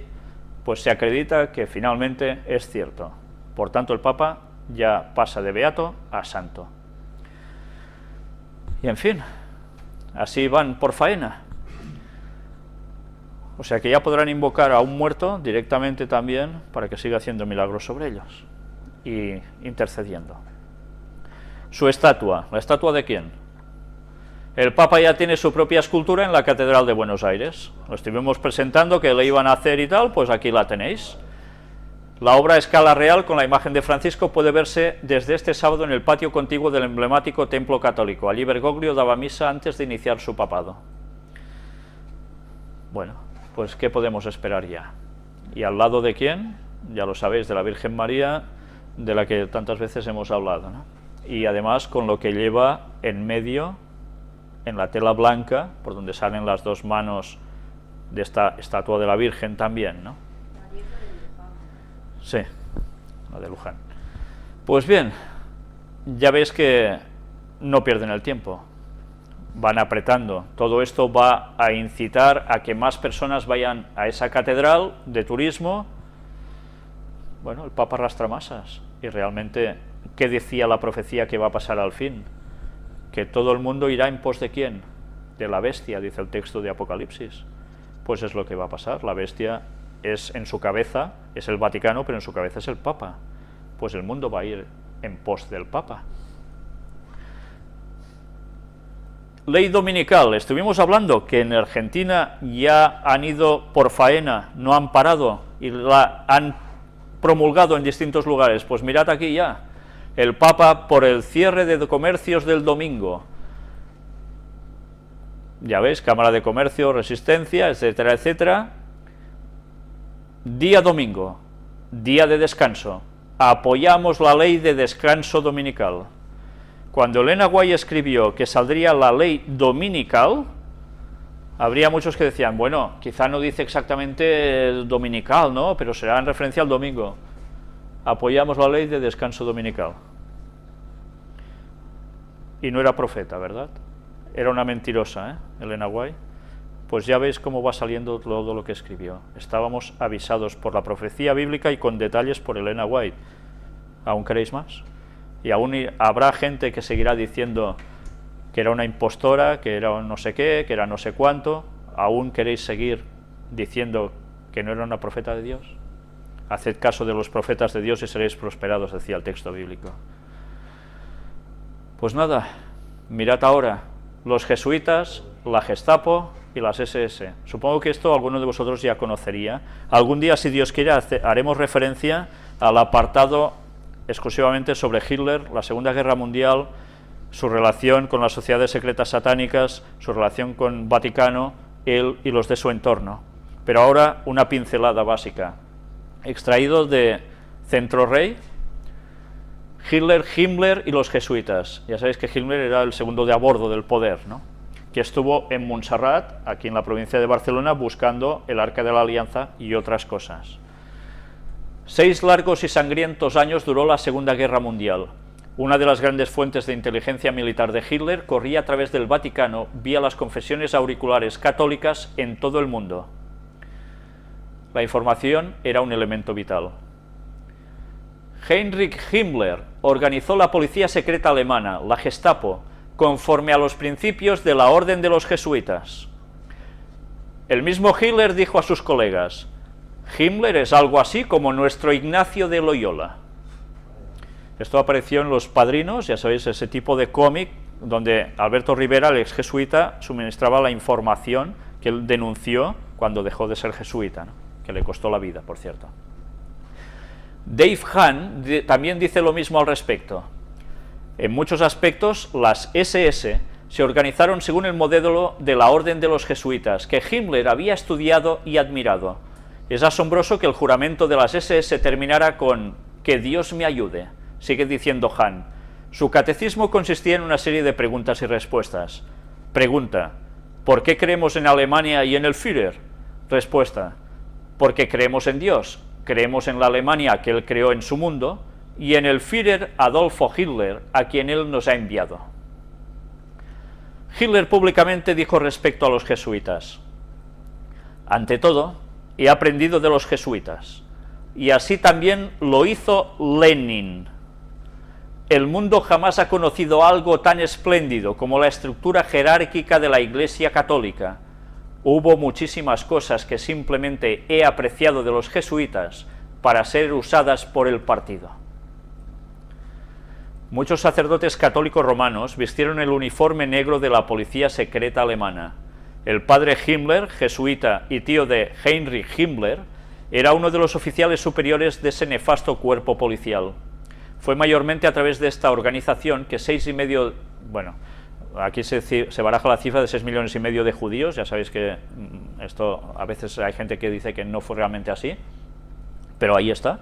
pues se acredita que finalmente es cierto. Por tanto, el Papa ya pasa de beato a santo. Y en fin, así van por faena. O sea que ya podrán invocar a un muerto directamente también para que siga haciendo milagros sobre ellos y intercediendo. Su estatua, ¿la estatua de quién? El Papa ya tiene su propia escultura en la Catedral de Buenos Aires. Lo estuvimos presentando que le iban a hacer y tal, pues aquí la tenéis. La obra a escala real con la imagen de Francisco puede verse desde este sábado en el patio contiguo del emblemático templo católico. Allí Bergoglio daba misa antes de iniciar su papado. Bueno, pues ¿qué podemos esperar ya? ¿Y al lado de quién? Ya lo sabéis, de la Virgen María, de la que tantas veces hemos hablado, ¿no? Y además con lo que lleva en medio, en la tela blanca, por donde salen las 2 manos de esta estatua de la Virgen también, ¿no? Sí, la de Luján. Pues bien, ya veis que no pierden el tiempo, van apretando. Todo esto va a incitar a que más personas vayan a esa catedral de turismo. Bueno, el Papa arrastra masas. Y realmente, ¿qué decía la profecía que va a pasar al fin? Que todo el mundo irá en pos de ¿quién? De la bestia, dice el texto de Apocalipsis. Pues es lo que va a pasar. La bestia es en su cabeza, es el Vaticano, pero en su cabeza es el Papa. Pues el mundo va a ir en pos del Papa. Ley dominical. Estuvimos hablando que en Argentina ya han ido por faena, no han parado y la han promulgado en distintos lugares. Pues mirad aquí ya. El Papa por el cierre de comercios del domingo. Ya veis, Cámara de Comercio, Resistencia, etcétera, etcétera. Día domingo, día de descanso. Apoyamos la ley de descanso dominical. Cuando Elena White escribió que saldría la ley dominical, habría muchos que decían, bueno, quizá no dice exactamente dominical, ¿no? Pero será en referencia al domingo. Apoyamos la ley de descanso dominical. Y no era profeta, ¿verdad? Era una mentirosa, Elena White. Pues ya veis cómo va saliendo todo lo que escribió. Estábamos avisados por la profecía bíblica y con detalles por Elena White. ¿Aún queréis más? Y aún habrá gente que seguirá diciendo que era una impostora, que era no sé qué, que era no sé cuánto. ¿Aún queréis seguir diciendo que no era una profeta de Dios? Haced caso de los profetas de Dios y seréis prosperados, decía el texto bíblico. Pues nada, mirad ahora, los jesuitas, la Gestapo y las SS. Supongo que esto alguno de vosotros ya conocería. Algún día, si Dios quiere, haremos referencia al apartado exclusivamente sobre Hitler, la Segunda Guerra Mundial, su relación con las sociedades secretas satánicas, su relación con Vaticano, él y los de su entorno. Pero ahora una pincelada básica. Extraído de Centro Rey, Hitler, Himmler y los jesuitas. Ya sabéis que Himmler era el segundo de a bordo del poder, ¿no? Que estuvo en Montserrat, aquí en la provincia de Barcelona, buscando el Arca de la Alianza y otras cosas. 6 largos y sangrientos años duró la Segunda Guerra Mundial. Una de las grandes fuentes de inteligencia militar de Hitler corría a través del Vaticano vía las confesiones auriculares católicas en todo el mundo. La información era un elemento vital. Heinrich Himmler organizó la policía secreta alemana, la Gestapo, conforme a los principios de la Orden de los Jesuitas. El mismo Hitler dijo a sus colegas, Himmler es algo así como nuestro Ignacio de Loyola. Esto apareció en Los Padrinos, ya sabéis, ese tipo de cómic donde Alberto Rivera, el ex jesuita, suministraba la información que él denunció cuando dejó de ser jesuita, ¿no? Que le costó la vida, por cierto. Dave Hahn también dice lo mismo al respecto. En muchos aspectos, las SS se organizaron según el modelo de la Orden de los Jesuitas, que Himmler había estudiado y admirado. Es asombroso que el juramento de las SS terminara con «que Dios me ayude», sigue diciendo Hahn. Su catecismo consistía en una serie de preguntas y respuestas. Pregunta, ¿por qué creemos en Alemania y en el Führer? Respuesta, porque creemos en Dios, creemos en la Alemania que él creó en su mundo, y en el Führer Adolfo Hitler, a quien él nos ha enviado. Hitler públicamente dijo respecto a los jesuitas, ante todo, he aprendido de los jesuitas, y así también lo hizo Lenin. El mundo jamás ha conocido algo tan espléndido como la estructura jerárquica de la Iglesia Católica. Hubo muchísimas cosas que simplemente he apreciado de los jesuitas para ser usadas por el partido. Muchos sacerdotes católicos romanos vistieron el uniforme negro de la policía secreta alemana. El padre Himmler, jesuita y tío de Heinrich Himmler, era uno de los oficiales superiores de ese nefasto cuerpo policial. Fue mayormente a través de esta organización que 6,5 millones, bueno, aquí se baraja la cifra de 6,5 millones de judíos, ya sabéis que esto a veces hay gente que dice que no fue realmente así, pero ahí está,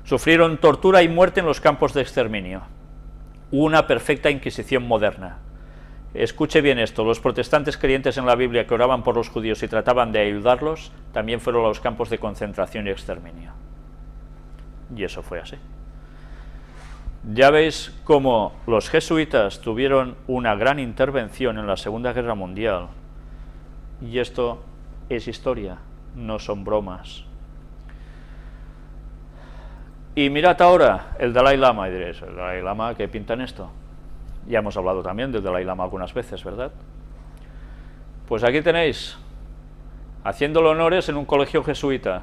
sufrieron tortura y muerte en los campos de exterminio. Una perfecta inquisición moderna. Escuche bien esto, los protestantes creyentes en la Biblia que oraban por los judíos y trataban de ayudarlos, también fueron a los campos de concentración y exterminio. Y eso fue así. Ya veis cómo los jesuitas tuvieron una gran intervención en la Segunda Guerra Mundial. Y esto es historia, no son bromas. Y mirad ahora el Dalai Lama, y diréis, ¿el Dalai Lama qué pinta en esto? Ya hemos hablado también del Dalai Lama algunas veces, ¿verdad? Pues aquí tenéis, haciéndole honores en un colegio jesuita.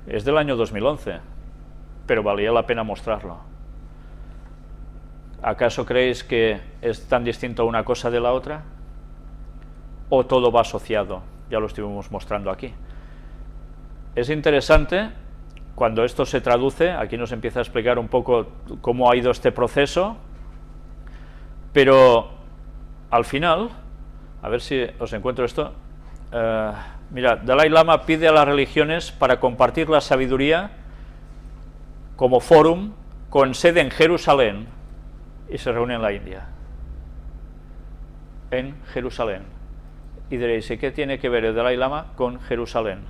Es del año 2011, pero valía la pena mostrarlo. ¿Acaso creéis que es tan distinto una cosa de la otra? ¿O todo va asociado? Ya lo estuvimos mostrando aquí. Es interesante, cuando esto se traduce, aquí nos empieza a explicar un poco cómo ha ido este proceso, pero al final, a ver si os encuentro esto, mira, Dalai Lama pide a las religiones para compartir la sabiduría como fórum con sede en Jerusalén, y se reúne en la India, en Jerusalén. Y diréis, ¿y qué tiene que ver el Dalai Lama con Jerusalén?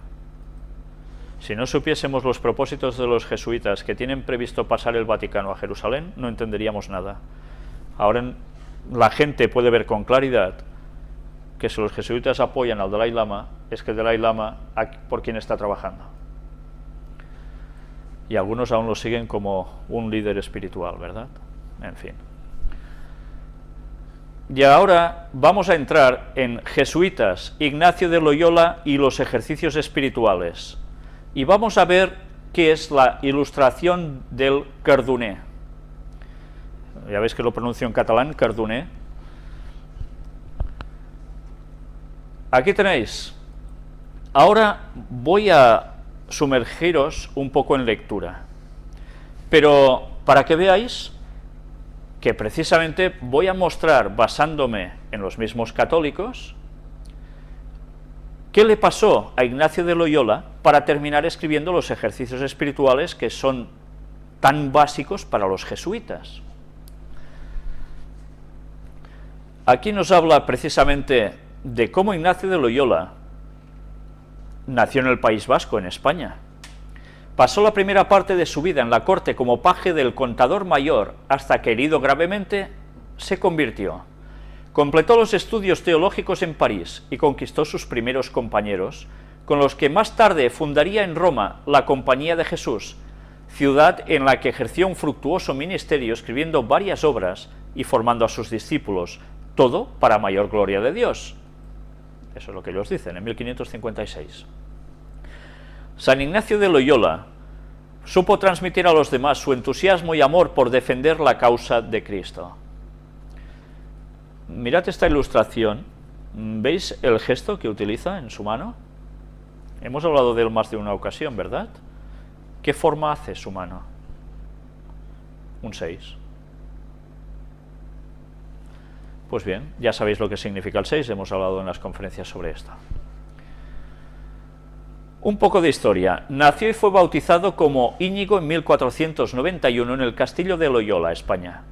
Si no supiésemos los propósitos de los jesuitas que tienen previsto pasar el Vaticano a Jerusalén, no entenderíamos nada. Ahora la gente puede ver con claridad que si los jesuitas apoyan al Dalai Lama, es que el Dalai Lama por quien está trabajando. Y algunos aún lo siguen como un líder espiritual, ¿verdad? En fin. Y ahora vamos a entrar en jesuitas, Ignacio de Loyola y los ejercicios espirituales. Y vamos a ver qué es la ilustración del Cardoner. Ya veis que lo pronuncio en catalán, Cardoner. Aquí tenéis. Ahora voy a sumergiros un poco en lectura, pero para que veáis que precisamente voy a mostrar, basándome en los mismos católicos, qué le pasó a Ignacio de Loyola para terminar escribiendo los ejercicios espirituales que son tan básicos para los jesuitas. Aquí nos habla precisamente de cómo Ignacio de Loyola nació en el País Vasco, en España. Pasó la primera parte de su vida en la corte como paje del contador mayor, hasta que, herido gravemente, se convirtió. Completó los estudios teológicos en París y conquistó sus primeros compañeros, con los que más tarde fundaría en Roma la Compañía de Jesús, ciudad en la que ejerció un fructuoso ministerio escribiendo varias obras y formando a sus discípulos, todo para mayor gloria de Dios. Eso es lo que ellos dicen, en 1556. San Ignacio de Loyola supo transmitir a los demás su entusiasmo y amor por defender la causa de Cristo. Mirad esta ilustración. ¿Veis el gesto que utiliza en su mano? Hemos hablado de él más de una ocasión, ¿verdad? ¿Qué forma hace su mano? Un 6. Pues bien, ya sabéis lo que significa el 6, hemos hablado en las conferencias sobre esto. Un poco de historia. Nació y fue bautizado como Íñigo en 1491 en el castillo de Loyola, España.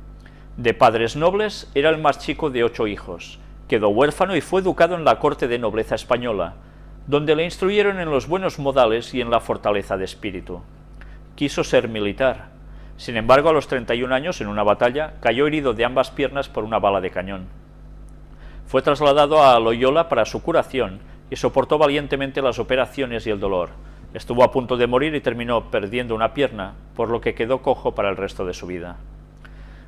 De padres nobles, era el más chico de 8 hijos. Quedó huérfano y fue educado en la corte de nobleza española, donde le instruyeron en los buenos modales y en la fortaleza de espíritu. Quiso ser militar. Sin embargo, a los 31 años, en una batalla, cayó herido de ambas piernas por una bala de cañón. Fue trasladado a Loyola para su curación y soportó valientemente las operaciones y el dolor. Estuvo a punto de morir y terminó perdiendo una pierna, por lo que quedó cojo para el resto de su vida.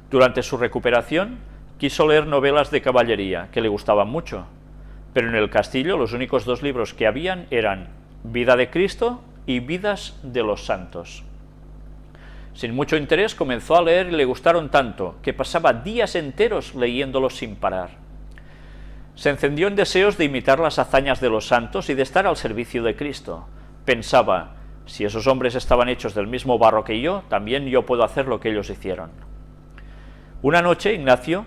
Durante su recuperación, quiso leer novelas de caballería, que le gustaban mucho, pero en el castillo los únicos 2 libros que habían eran Vida de Cristo y Vidas de los Santos. Sin mucho interés comenzó a leer y le gustaron tanto que pasaba días enteros leyéndolos sin parar. Se encendió en deseos de imitar las hazañas de los santos y de estar al servicio de Cristo. Pensaba, si esos hombres estaban hechos del mismo barro que yo, también yo puedo hacer lo que ellos hicieron. Una noche Ignacio,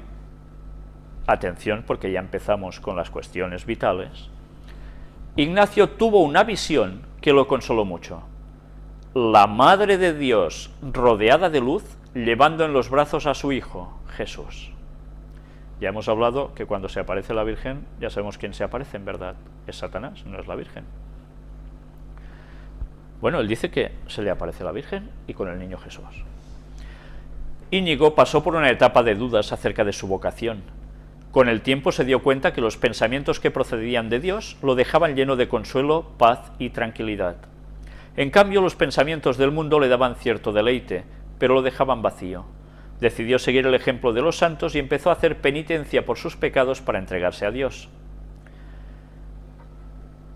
atención porque ya empezamos con las cuestiones vitales, Ignacio tuvo una visión que lo consoló mucho. La Madre de Dios, rodeada de luz, llevando en los brazos a su Hijo, Jesús. Ya hemos hablado que cuando se aparece la Virgen, ya sabemos quién se aparece, en verdad. Es Satanás, no es la Virgen. Bueno, él dice que se le aparece la Virgen y con el niño Jesús. Íñigo pasó por una etapa de dudas acerca de su vocación. Con el tiempo se dio cuenta que los pensamientos que procedían de Dios lo dejaban lleno de consuelo, paz y tranquilidad. En cambio, los pensamientos del mundo le daban cierto deleite, pero lo dejaban vacío. Decidió seguir el ejemplo de los santos y empezó a hacer penitencia por sus pecados para entregarse a Dios.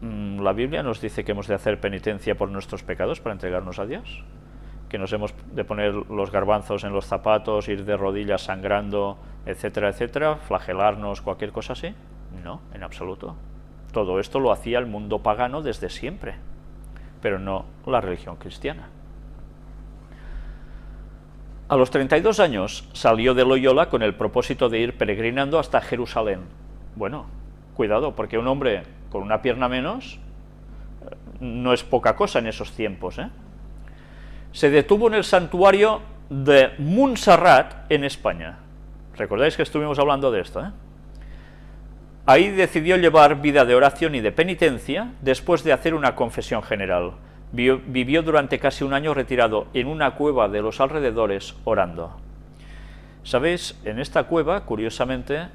¿La Biblia nos dice que hemos de hacer penitencia por nuestros pecados para entregarnos a Dios? ¿Que nos hemos de poner los garbanzos en los zapatos, ir de rodillas sangrando, etcétera, etcétera, flagelarnos, cualquier cosa así? No, en absoluto. Todo esto lo hacía el mundo pagano desde siempre, pero no la religión cristiana. A los 32 años salió de Loyola con el propósito de ir peregrinando hasta Jerusalén. Bueno, cuidado, porque un hombre con una pierna menos no es poca cosa en esos tiempos, ¿eh? Se detuvo en el santuario de Montserrat en España. ¿Recordáis que estuvimos hablando de esto, Ahí decidió llevar vida de oración y de penitencia después de hacer una confesión general. Vivió durante casi un año retirado en una cueva de los alrededores orando. ¿Sabéis? En esta cueva, curiosamente,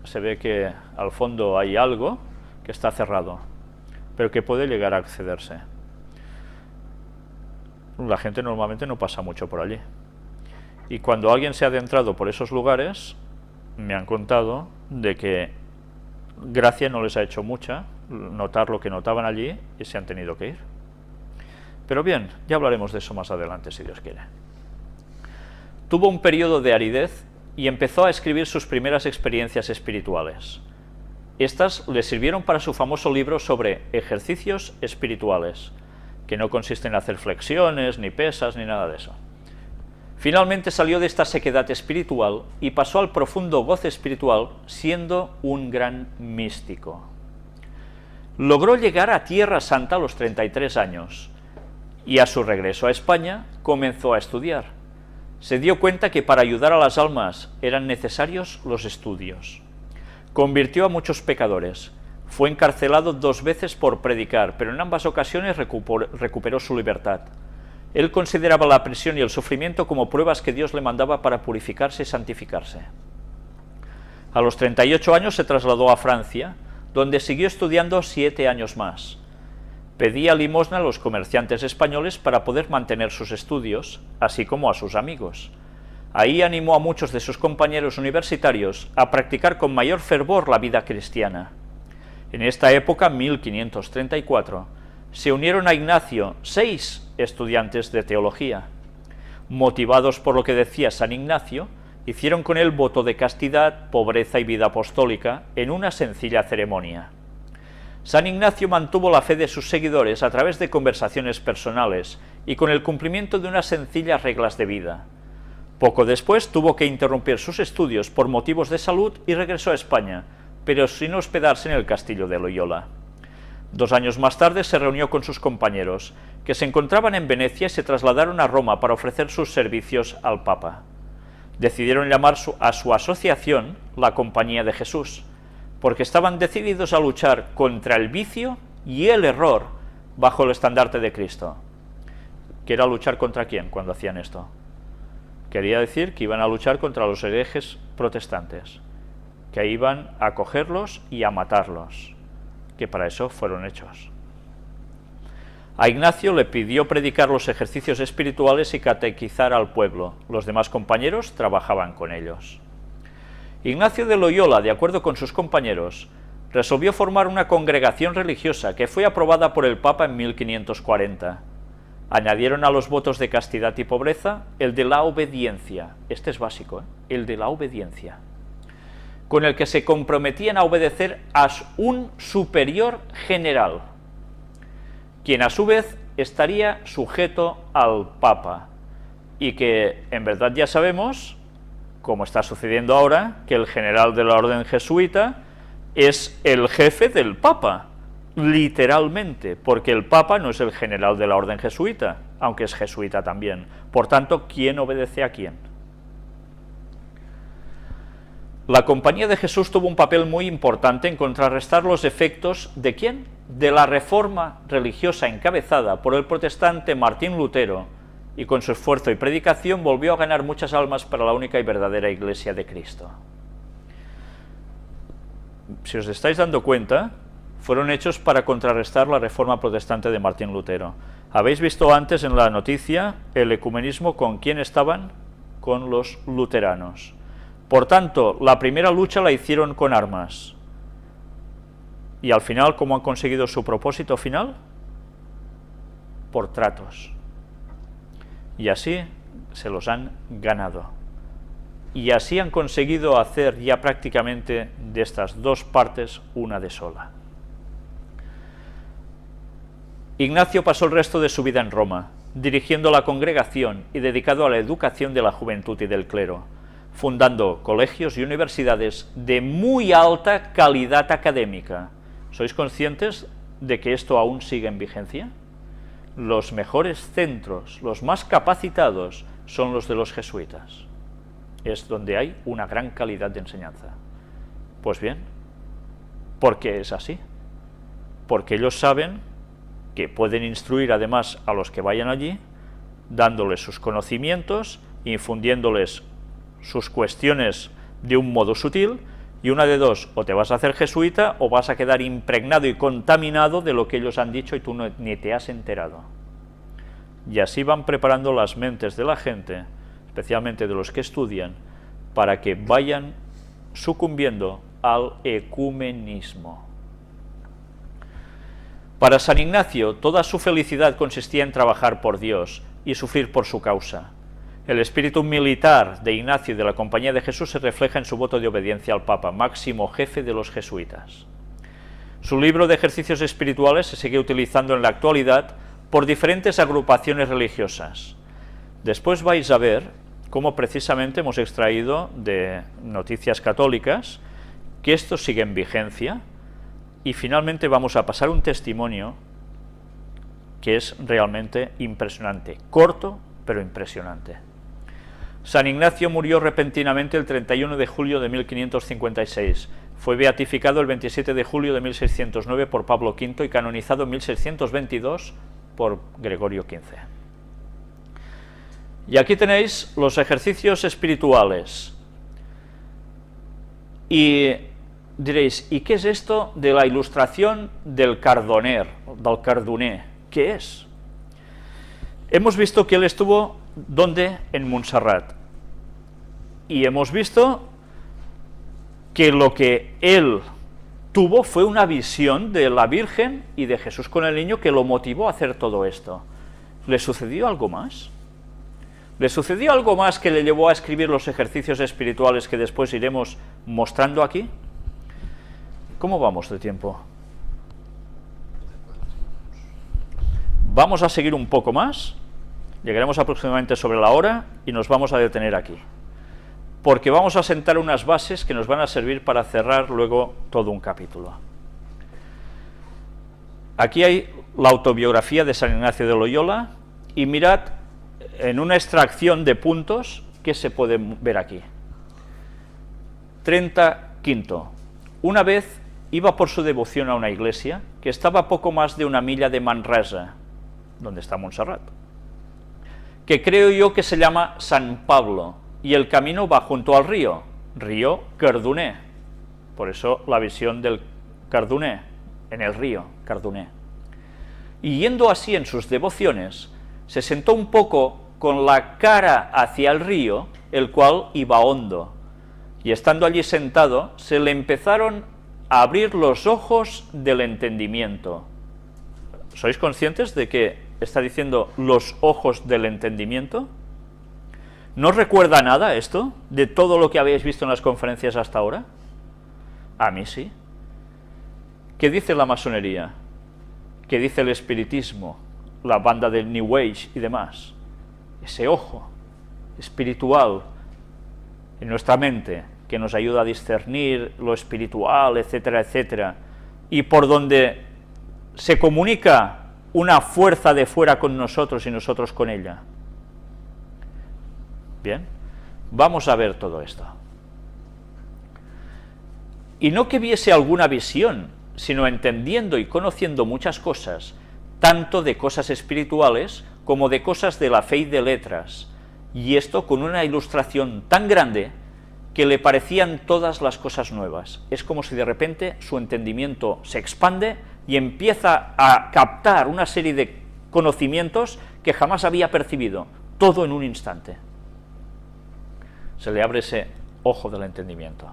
se ve que al fondo hay algo que está cerrado, pero que puede llegar a accederse. La gente normalmente no pasa mucho por allí. Y cuando alguien se ha adentrado por esos lugares, me han contado de que gracia no les ha hecho mucha notar lo que notaban allí y se han tenido que ir. Pero bien, ya hablaremos de eso más adelante, si Dios quiere. Tuvo un periodo de aridez y empezó a escribir sus primeras experiencias espirituales. Estas le sirvieron para su famoso libro sobre ejercicios espirituales, que no consiste en hacer flexiones, ni pesas, ni nada de eso. Finalmente salió de esta sequedad espiritual y pasó al profundo goce espiritual, siendo un gran místico. Logró llegar a Tierra Santa a los 33 años, y a su regreso a España comenzó a estudiar. Se dio cuenta que para ayudar a las almas eran necesarios los estudios. Convirtió a muchos pecadores. Fue encarcelado 2 veces por predicar, pero en ambas ocasiones recuperó su libertad. Él consideraba la prisión y el sufrimiento como pruebas que Dios le mandaba para purificarse y santificarse. A los 38 años se trasladó a Francia, donde siguió estudiando 7 años más. Pedía limosna a los comerciantes españoles para poder mantener sus estudios, así como a sus amigos. Ahí animó a muchos de sus compañeros universitarios a practicar con mayor fervor la vida cristiana. En esta época, 1534, se unieron a Ignacio 6 estudiantes de teología. Motivados por lo que decía San Ignacio, hicieron con él voto de castidad, pobreza y vida apostólica en una sencilla ceremonia. San Ignacio mantuvo la fe de sus seguidores a través de conversaciones personales y con el cumplimiento de unas sencillas reglas de vida. Poco después tuvo que interrumpir sus estudios por motivos de salud y regresó a España, pero sin hospedarse en el castillo de Loyola. 2 años más tarde se reunió con sus compañeros, que se encontraban en Venecia y se trasladaron a Roma para ofrecer sus servicios al Papa. Decidieron llamar a su asociación la Compañía de Jesús, porque estaban decididos a luchar contra el vicio y el error bajo el estandarte de Cristo. ¿Qué era luchar contra quién cuando hacían esto? Quería decir que iban a luchar contra los herejes protestantes, que iban a cogerlos y a matarlos, que para eso fueron hechos. A Ignacio le pidió predicar los ejercicios espirituales y catequizar al pueblo. Los demás compañeros trabajaban con ellos. Ignacio de Loyola, de acuerdo con sus compañeros, resolvió formar una congregación religiosa que fue aprobada por el Papa en 1540. Añadieron a los votos de castidad y pobreza el de la obediencia. Este es básico, el de la obediencia, con el que se comprometían a obedecer a un superior general, quien a su vez estaría sujeto al Papa, y que en verdad ya sabemos, como está sucediendo ahora, que el general de la orden jesuita es el jefe del Papa, literalmente, porque el Papa no es el general de la orden jesuita, aunque es jesuita también. Por tanto, ¿quién obedece a quién? La Compañía de Jesús tuvo un papel muy importante en contrarrestar los efectos ¿de quién? De la reforma religiosa encabezada por el protestante Martín Lutero, y con su esfuerzo y predicación volvió a ganar muchas almas para la única y verdadera Iglesia de Cristo. Si os estáis dando cuenta, fueron hechos para contrarrestar la reforma protestante de Martín Lutero. Habéis visto antes en la noticia el ecumenismo con quién estaban, con los luteranos. Por tanto, la primera lucha la hicieron con armas. Y al final, ¿cómo han conseguido su propósito final? Por tratos. Y así se los han ganado. Y así han conseguido hacer ya prácticamente de estas dos partes una de sola. Ignacio pasó el resto de su vida en Roma, dirigiendo la congregación y dedicado a la educación de la juventud y del clero, fundando colegios y universidades de muy alta calidad académica. ¿Sois conscientes de que esto aún sigue en vigencia? Los mejores centros, los más capacitados, son los de los jesuitas. Es donde hay una gran calidad de enseñanza. Pues bien, ¿por qué es así? Porque ellos saben que pueden instruir además a los que vayan allí, dándoles sus conocimientos, infundiéndoles sus cuestiones de un modo sutil, y una de dos: o te vas a hacer jesuita o vas a quedar impregnado y contaminado de lo que ellos han dicho y tú ni te has enterado. Y así van preparando las mentes de la gente, especialmente de los que estudian, para que vayan sucumbiendo al ecumenismo. Para San Ignacio, toda su felicidad consistía en trabajar por Dios y sufrir por su causa. El espíritu militar de Ignacio y de la Compañía de Jesús se refleja en su voto de obediencia al Papa, máximo jefe de los jesuitas. Su libro de ejercicios espirituales se sigue utilizando en la actualidad por diferentes agrupaciones religiosas. Después vais a ver cómo precisamente hemos extraído de Noticias Católicas que esto sigue en vigencia. Y finalmente vamos a pasar un testimonio que es realmente impresionante, corto pero impresionante. San Ignacio murió repentinamente el 31 de julio de 1556. Fue beatificado el 27 de julio de 1609 por Pablo V y canonizado en 1622 por Gregorio XV. Y aquí tenéis los ejercicios espirituales. Y diréis, ¿y qué es esto de la ilustración del Cardoner, del Cardoner? ¿Qué es? Hemos visto que él estuvo, ¿dónde? En Montserrat. Y hemos visto que lo que él tuvo fue una visión de la Virgen y de Jesús con el niño que lo motivó a hacer todo esto. ¿Le sucedió algo más? ¿Le sucedió algo más que le llevó a escribir los ejercicios espirituales que después iremos mostrando aquí? ¿Cómo vamos de tiempo? Vamos a seguir un poco más, llegaremos aproximadamente sobre la hora y nos vamos a detener aquí, porque vamos a sentar unas bases que nos van a servir para cerrar luego todo un capítulo. Aquí hay la autobiografía de San Ignacio de Loyola y mirad en una extracción de puntos que se puede ver aquí. 35. Una vez iba por su devoción a una iglesia que estaba a poco más de una milla de Manresa, donde está Montserrat, que creo yo que se llama San Pablo, y el camino va junto al río Cardoner, por eso la visión del Cardoner, en el río Cardoner. Y yendo así en sus devociones, se sentó un poco con la cara hacia el río, el cual iba hondo, y estando allí sentado, se le empezaron a abrir los ojos del entendimiento. ¿Sois conscientes de que está diciendo los ojos del entendimiento? ¿No recuerda nada esto de todo lo que habéis visto en las conferencias hasta ahora? A mí sí. ¿Qué dice la masonería? ¿Qué dice el espiritismo? La banda del New Age y demás. Ese ojo espiritual en nuestra mente que nos ayuda a discernir lo espiritual, etcétera, etcétera, y por donde se comunica una fuerza de fuera con nosotros y nosotros con ella. Bien, vamos a ver todo esto. Y no que viese alguna visión, sino entendiendo y conociendo muchas cosas, tanto de cosas espirituales como de cosas de la fe y de letras, y esto con una ilustración tan grande que le parecían todas las cosas nuevas. Es como si de repente su entendimiento se expande y empieza a captar una serie de conocimientos que jamás había percibido, todo en un instante. Se le abre ese ojo del entendimiento.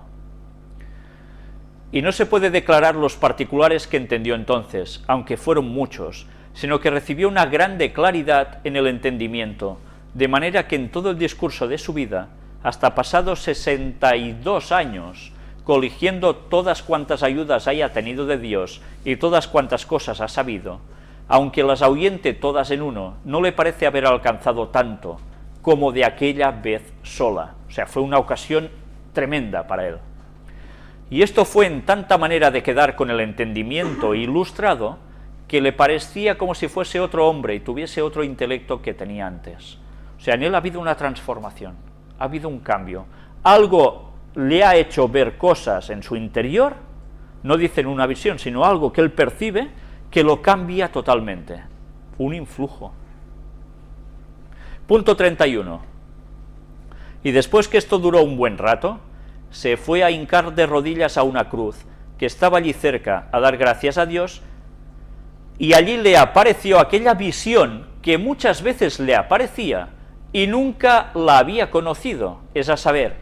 Y no se puede declarar los particulares que entendió entonces, aunque fueron muchos, sino que recibió una grande claridad en el entendimiento, de manera que en todo el discurso de su vida, hasta pasados 62 años, coligiendo todas cuantas ayudas haya tenido de Dios y todas cuantas cosas ha sabido, aunque las ahuyente todas en uno, no le parece haber alcanzado tanto como de aquella vez sola. O sea, fue una ocasión tremenda para él. Y esto fue en tanta manera de quedar con el entendimiento ilustrado, que le parecía como si fuese otro hombre y tuviese otro intelecto que tenía antes. O sea, en él ha habido una transformación, ha habido un cambio. Algo le ha hecho ver cosas en su interior, no dicen una visión, sino algo que él percibe, que lo cambia totalmente. Un influjo. Punto 31. Y después que esto duró un buen rato, se fue a hincar de rodillas a una cruz, que estaba allí cerca, a dar gracias a Dios, y allí le apareció aquella visión que muchas veces le aparecía y nunca la había conocido, es a saber,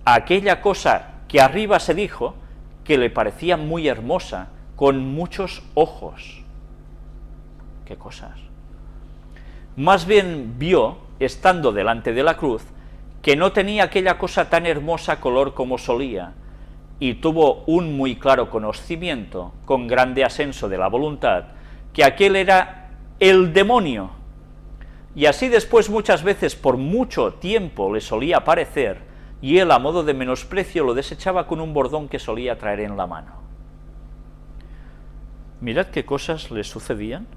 aquella cosa que arriba se dijo que le parecía muy hermosa, con muchos ojos. ¿Qué cosas? Más bien vio, estando delante de la cruz, que no tenía aquella cosa tan hermosa color como solía, y tuvo un muy claro conocimiento, con grande ascenso de la voluntad, que aquel era el demonio, y así después muchas veces por mucho tiempo le solía aparecer, y él a modo de menosprecio lo desechaba con un bordón que solía traer en la mano. Mirad qué cosas le sucedían,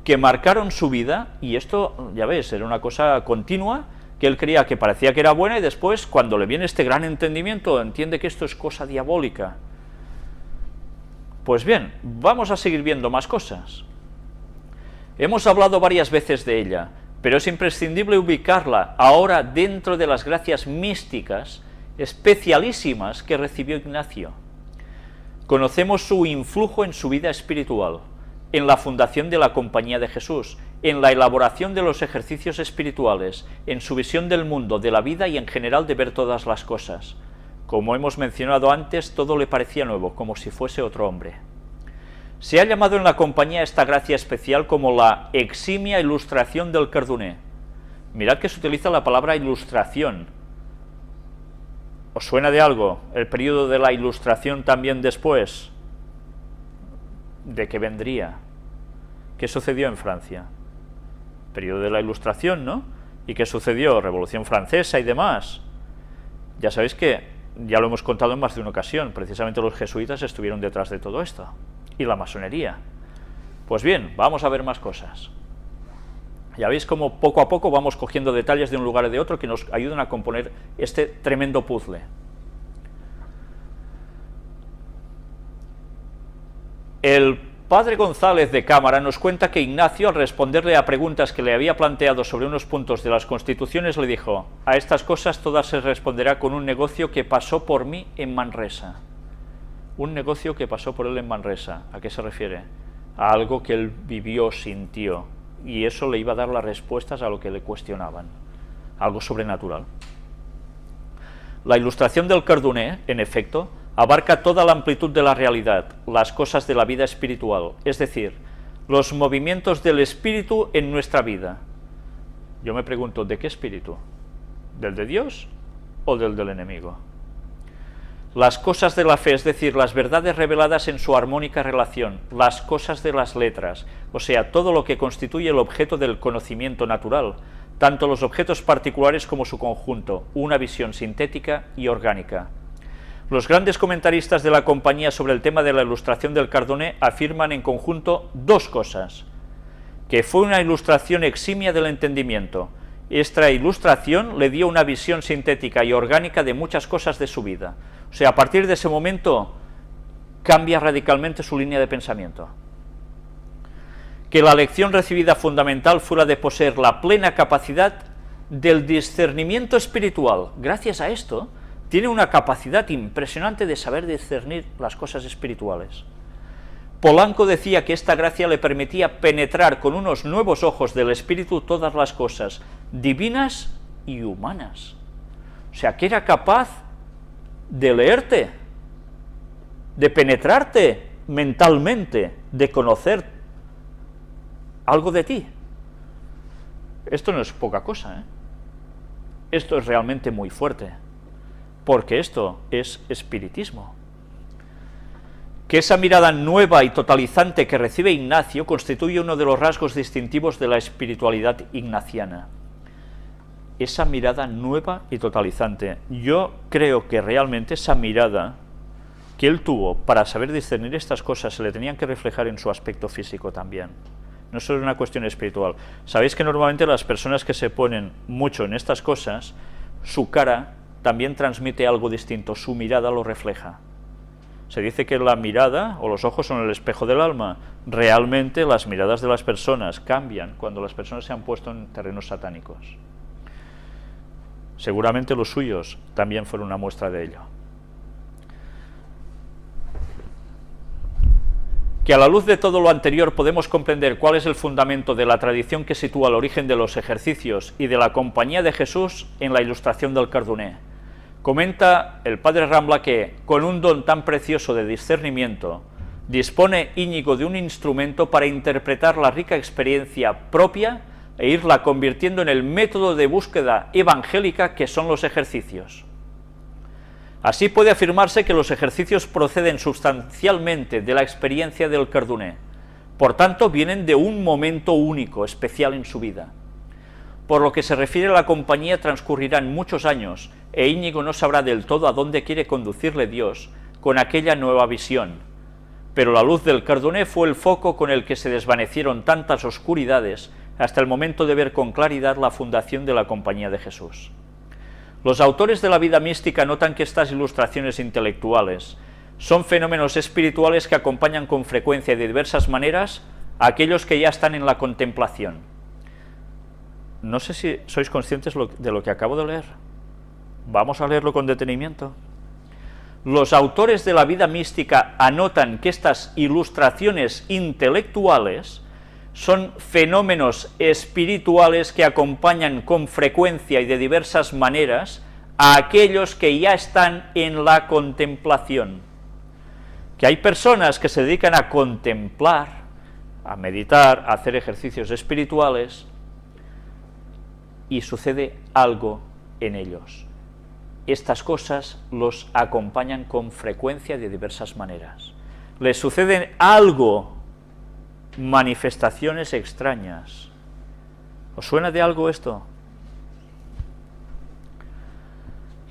que marcaron su vida, y esto, ya ves, era una cosa continua, que él creía que parecía que era buena, y después, cuando le viene este gran entendimiento, entiende que esto es cosa diabólica. Pues bien, vamos a seguir viendo más cosas. Hemos hablado varias veces de ella, pero es imprescindible ubicarla ahora dentro de las gracias místicas especialísimas que recibió Ignacio. Conocemos su influjo en su vida espiritual, en la fundación de la Compañía de Jesús, en la elaboración de los ejercicios espirituales, en su visión del mundo, de la vida y en general de ver todas las cosas. Como hemos mencionado antes, todo le parecía nuevo, como si fuese otro hombre. Se ha llamado en la Compañía esta gracia especial como la eximia ilustración del Cardoner. Mirad que se utiliza la palabra ilustración. ¿Os suena de algo el periodo de la Ilustración también después? ¿De qué vendría? ¿Qué sucedió en Francia? Periodo de la Ilustración, ¿no? ¿Y qué sucedió? Revolución Francesa y demás. Ya sabéis que, ya lo hemos contado en más de una ocasión, precisamente los jesuitas estuvieron detrás de todo esto, y la masonería. Pues bien, vamos a ver más cosas. Ya veis cómo poco a poco vamos cogiendo detalles de un lugar y de otro que nos ayudan a componer este tremendo puzzle. El padre González de Cámara nos cuenta que Ignacio, al responderle a preguntas que le había planteado sobre unos puntos de las constituciones, le dijo: a estas cosas todas se responderá con un negocio que pasó por mí en Manresa. Un negocio que pasó por él en Manresa. ¿A qué se refiere? A algo que él vivió, sintió, y eso le iba a dar las respuestas a lo que le cuestionaban. Algo sobrenatural. La ilustración del Cardoner, en efecto, abarca toda la amplitud de la realidad, las cosas de la vida espiritual, es decir, los movimientos del espíritu en nuestra vida. Yo me pregunto, ¿de qué espíritu? ¿Del de Dios o del enemigo? Las cosas de la fe, es decir, las verdades reveladas en su armónica relación, las cosas de las letras, o sea, todo lo que constituye el objeto del conocimiento natural, tanto los objetos particulares como su conjunto, una visión sintética y orgánica. Los grandes comentaristas de la Compañía sobre el tema de la ilustración del Cardoner afirman en conjunto dos cosas: que fue una ilustración eximia del entendimiento. Esta ilustración le dio una visión sintética y orgánica de muchas cosas de su vida. O sea, a partir de ese momento cambia radicalmente su línea de pensamiento. Que la lección recibida fundamental fue la de poseer la plena capacidad del discernimiento espiritual. Gracias a esto, tiene una capacidad impresionante de saber discernir las cosas espirituales. Polanco decía que esta gracia le permitía penetrar con unos nuevos ojos del espíritu todas las cosas, divinas y humanas. O sea, que era capaz de leerte, de penetrarte mentalmente, de conocer algo de ti. Esto no es poca cosa, ¿eh? Esto es realmente muy fuerte, porque esto es espiritismo. Que esa mirada nueva y totalizante que recibe Ignacio constituye uno de los rasgos distintivos de la espiritualidad ignaciana. Esa mirada nueva y totalizante. Yo creo que realmente esa mirada que él tuvo para saber discernir estas cosas se le tenían que reflejar en su aspecto físico también. No solo una cuestión espiritual. Sabéis que normalmente las personas que se ponen mucho en estas cosas, su cara también transmite algo distinto, su mirada lo refleja. Se dice que la mirada o los ojos son el espejo del alma. Realmente las miradas de las personas cambian cuando las personas se han puesto en terrenos satánicos. Seguramente los suyos también fueron una muestra de ello. Que a la luz de todo lo anterior podemos comprender cuál es el fundamento de la tradición que sitúa el origen de los ejercicios y de la compañía de Jesús en la ilustración del Carduné. Comenta el padre Rambla que, con un don tan precioso de discernimiento, dispone Íñigo de un instrumento para interpretar la rica experiencia propia e irla convirtiendo en el método de búsqueda evangélica que son los ejercicios. Así puede afirmarse que los ejercicios proceden sustancialmente de la experiencia del Carduné, por tanto vienen de un momento único, especial en su vida. Por lo que se refiere a la compañía transcurrirán muchos años e Íñigo no sabrá del todo a dónde quiere conducirle Dios con aquella nueva visión, pero la luz del Carduné fue el foco con el que se desvanecieron tantas oscuridades hasta el momento de ver con claridad la fundación de la Compañía de Jesús. Los autores de la vida mística notan que estas ilustraciones intelectuales son fenómenos espirituales que acompañan con frecuencia y de diversas maneras a aquellos que ya están en la contemplación. No sé si sois conscientes de lo que acabo de leer. Vamos a leerlo con detenimiento. Los autores de la vida mística anotan que estas ilustraciones intelectuales son fenómenos espirituales que acompañan con frecuencia y de diversas maneras a aquellos que ya están en la contemplación. Que hay personas que se dedican a contemplar, a meditar, a hacer ejercicios espirituales, y sucede algo en ellos. Estas cosas los acompañan con frecuencia de diversas maneras. Les sucede algo, manifestaciones extrañas. ¿Os suena de algo esto?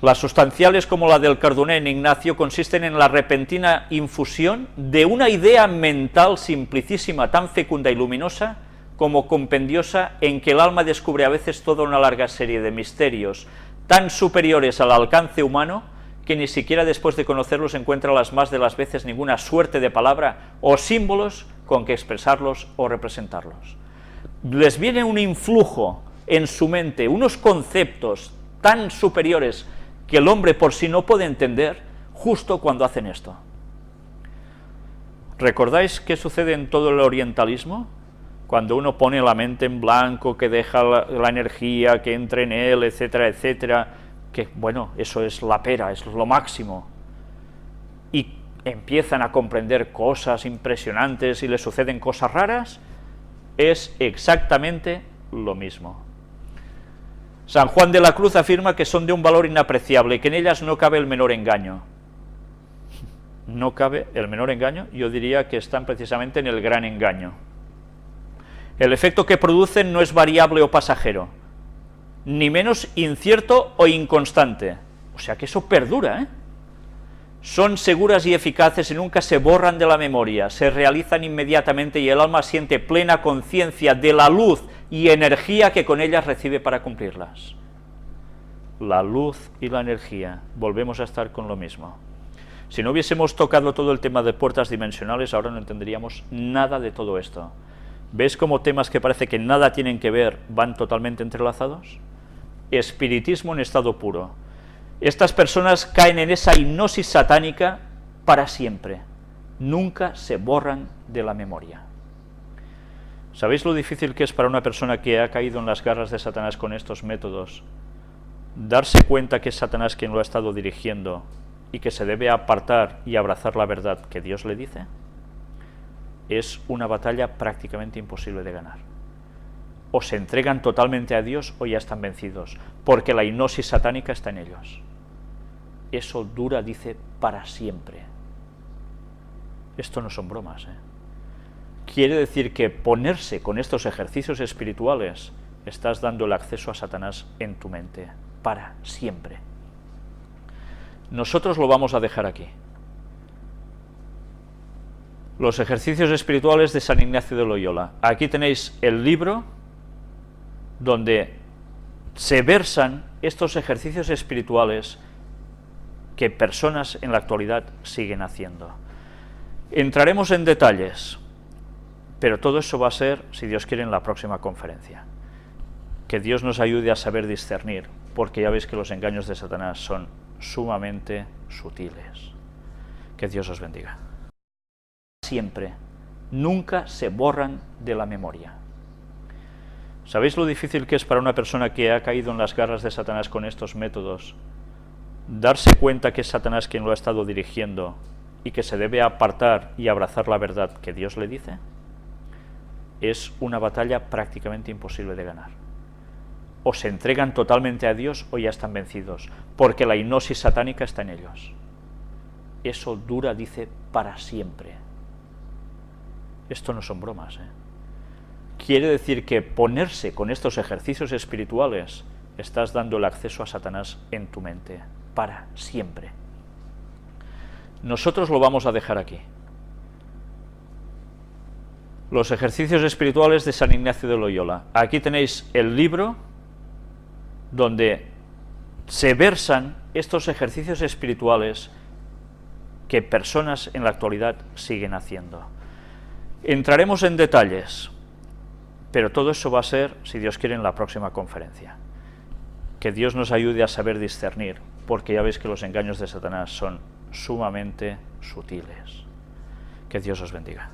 Las sustanciales, como la del Carduné en Ignacio, consisten en la repentina infusión de una idea mental simplicísima, tan fecunda y luminosa como compendiosa, en que el alma descubre a veces toda una larga serie de misterios tan superiores al alcance humano que ni siquiera después de conocerlos encuentra las más de las veces ninguna suerte de palabra o símbolos con que expresarlos o representarlos. Les viene un influjo en su mente, unos conceptos tan superiores que el hombre por sí no puede entender justo cuando hacen esto. ¿Recordáis qué sucede en todo el orientalismo? Cuando uno pone la mente en blanco, que deja la energía que entre en él, etcétera, etcétera, que bueno, eso es la pera, es lo máximo. Y empiezan a comprender cosas impresionantes y les suceden cosas raras, es exactamente lo mismo. San Juan de la Cruz afirma que son de un valor inapreciable y que en ellas no cabe el menor engaño. No cabe el menor engaño, yo diría que están precisamente en el gran engaño. El efecto que producen no es variable o pasajero, ni menos incierto o inconstante. O sea que eso perdura, ¿eh? Son seguras y eficaces y nunca se borran de la memoria, se realizan inmediatamente y el alma siente plena conciencia de la luz y energía que con ellas recibe para cumplirlas. La luz y la energía, volvemos a estar con lo mismo. Si no hubiésemos tocado todo el tema de puertas dimensionales, ahora no entenderíamos nada de todo esto. ¿Ves cómo temas que parece que nada tienen que ver van totalmente entrelazados? Espiritismo en estado puro. Estas personas caen en esa hipnosis satánica para siempre. nunca se borran de la memoria. ¿Sabéis lo difícil que es para una persona que ha caído en las garras de Satanás con estos métodos darse cuenta que es Satanás quien lo ha estado dirigiendo y que se debe apartar y abrazar la verdad que Dios le dice? Es una batalla prácticamente imposible de ganar. O se entregan totalmente a Dios o ya están vencidos, porque la hipnosis satánica está en ellos. Eso dura, dice, para siempre. Esto no son bromas, ¿eh? Quiere decir que ponerse con estos ejercicios espirituales, estás dando el acceso a Satanás en tu mente, para siempre. Nosotros lo vamos a dejar aquí. Los ejercicios espirituales de San Ignacio de Loyola. Aquí tenéis el libro donde se versan estos ejercicios espirituales que personas en la actualidad siguen haciendo. Entraremos en detalles, pero todo eso va a ser, si Dios quiere, en la próxima conferencia. Que Dios nos ayude a saber discernir, porque ya veis que los engaños de Satanás son sumamente sutiles. Que Dios os bendiga. Siempre, nunca se borran de la memoria. ¿Sabéis lo difícil que es para una persona que ha caído en las garras de Satanás con estos métodos darse cuenta que es Satanás quien lo ha estado dirigiendo y que se debe apartar y abrazar la verdad que Dios le dice? Es una batalla prácticamente imposible de ganar. O se entregan totalmente a Dios o ya están vencidos, porque la hipnosis satánica está en ellos. Eso dura, dice, para siempre. Esto no son bromas, ¿eh? Quiere decir que ponerse con estos ejercicios espirituales, estás dando el acceso a Satanás en tu mente, para siempre. Nosotros lo vamos a dejar aquí. Los ejercicios espirituales de San Ignacio de Loyola. Aquí tenéis el libro donde se versan estos ejercicios espirituales que personas en la actualidad siguen haciendo. Entraremos en detalles, pero todo eso va a ser, si Dios quiere, en la próxima conferencia. Que Dios nos ayude a saber discernir, porque ya veis que los engaños de Satanás son sumamente sutiles. Que Dios os bendiga.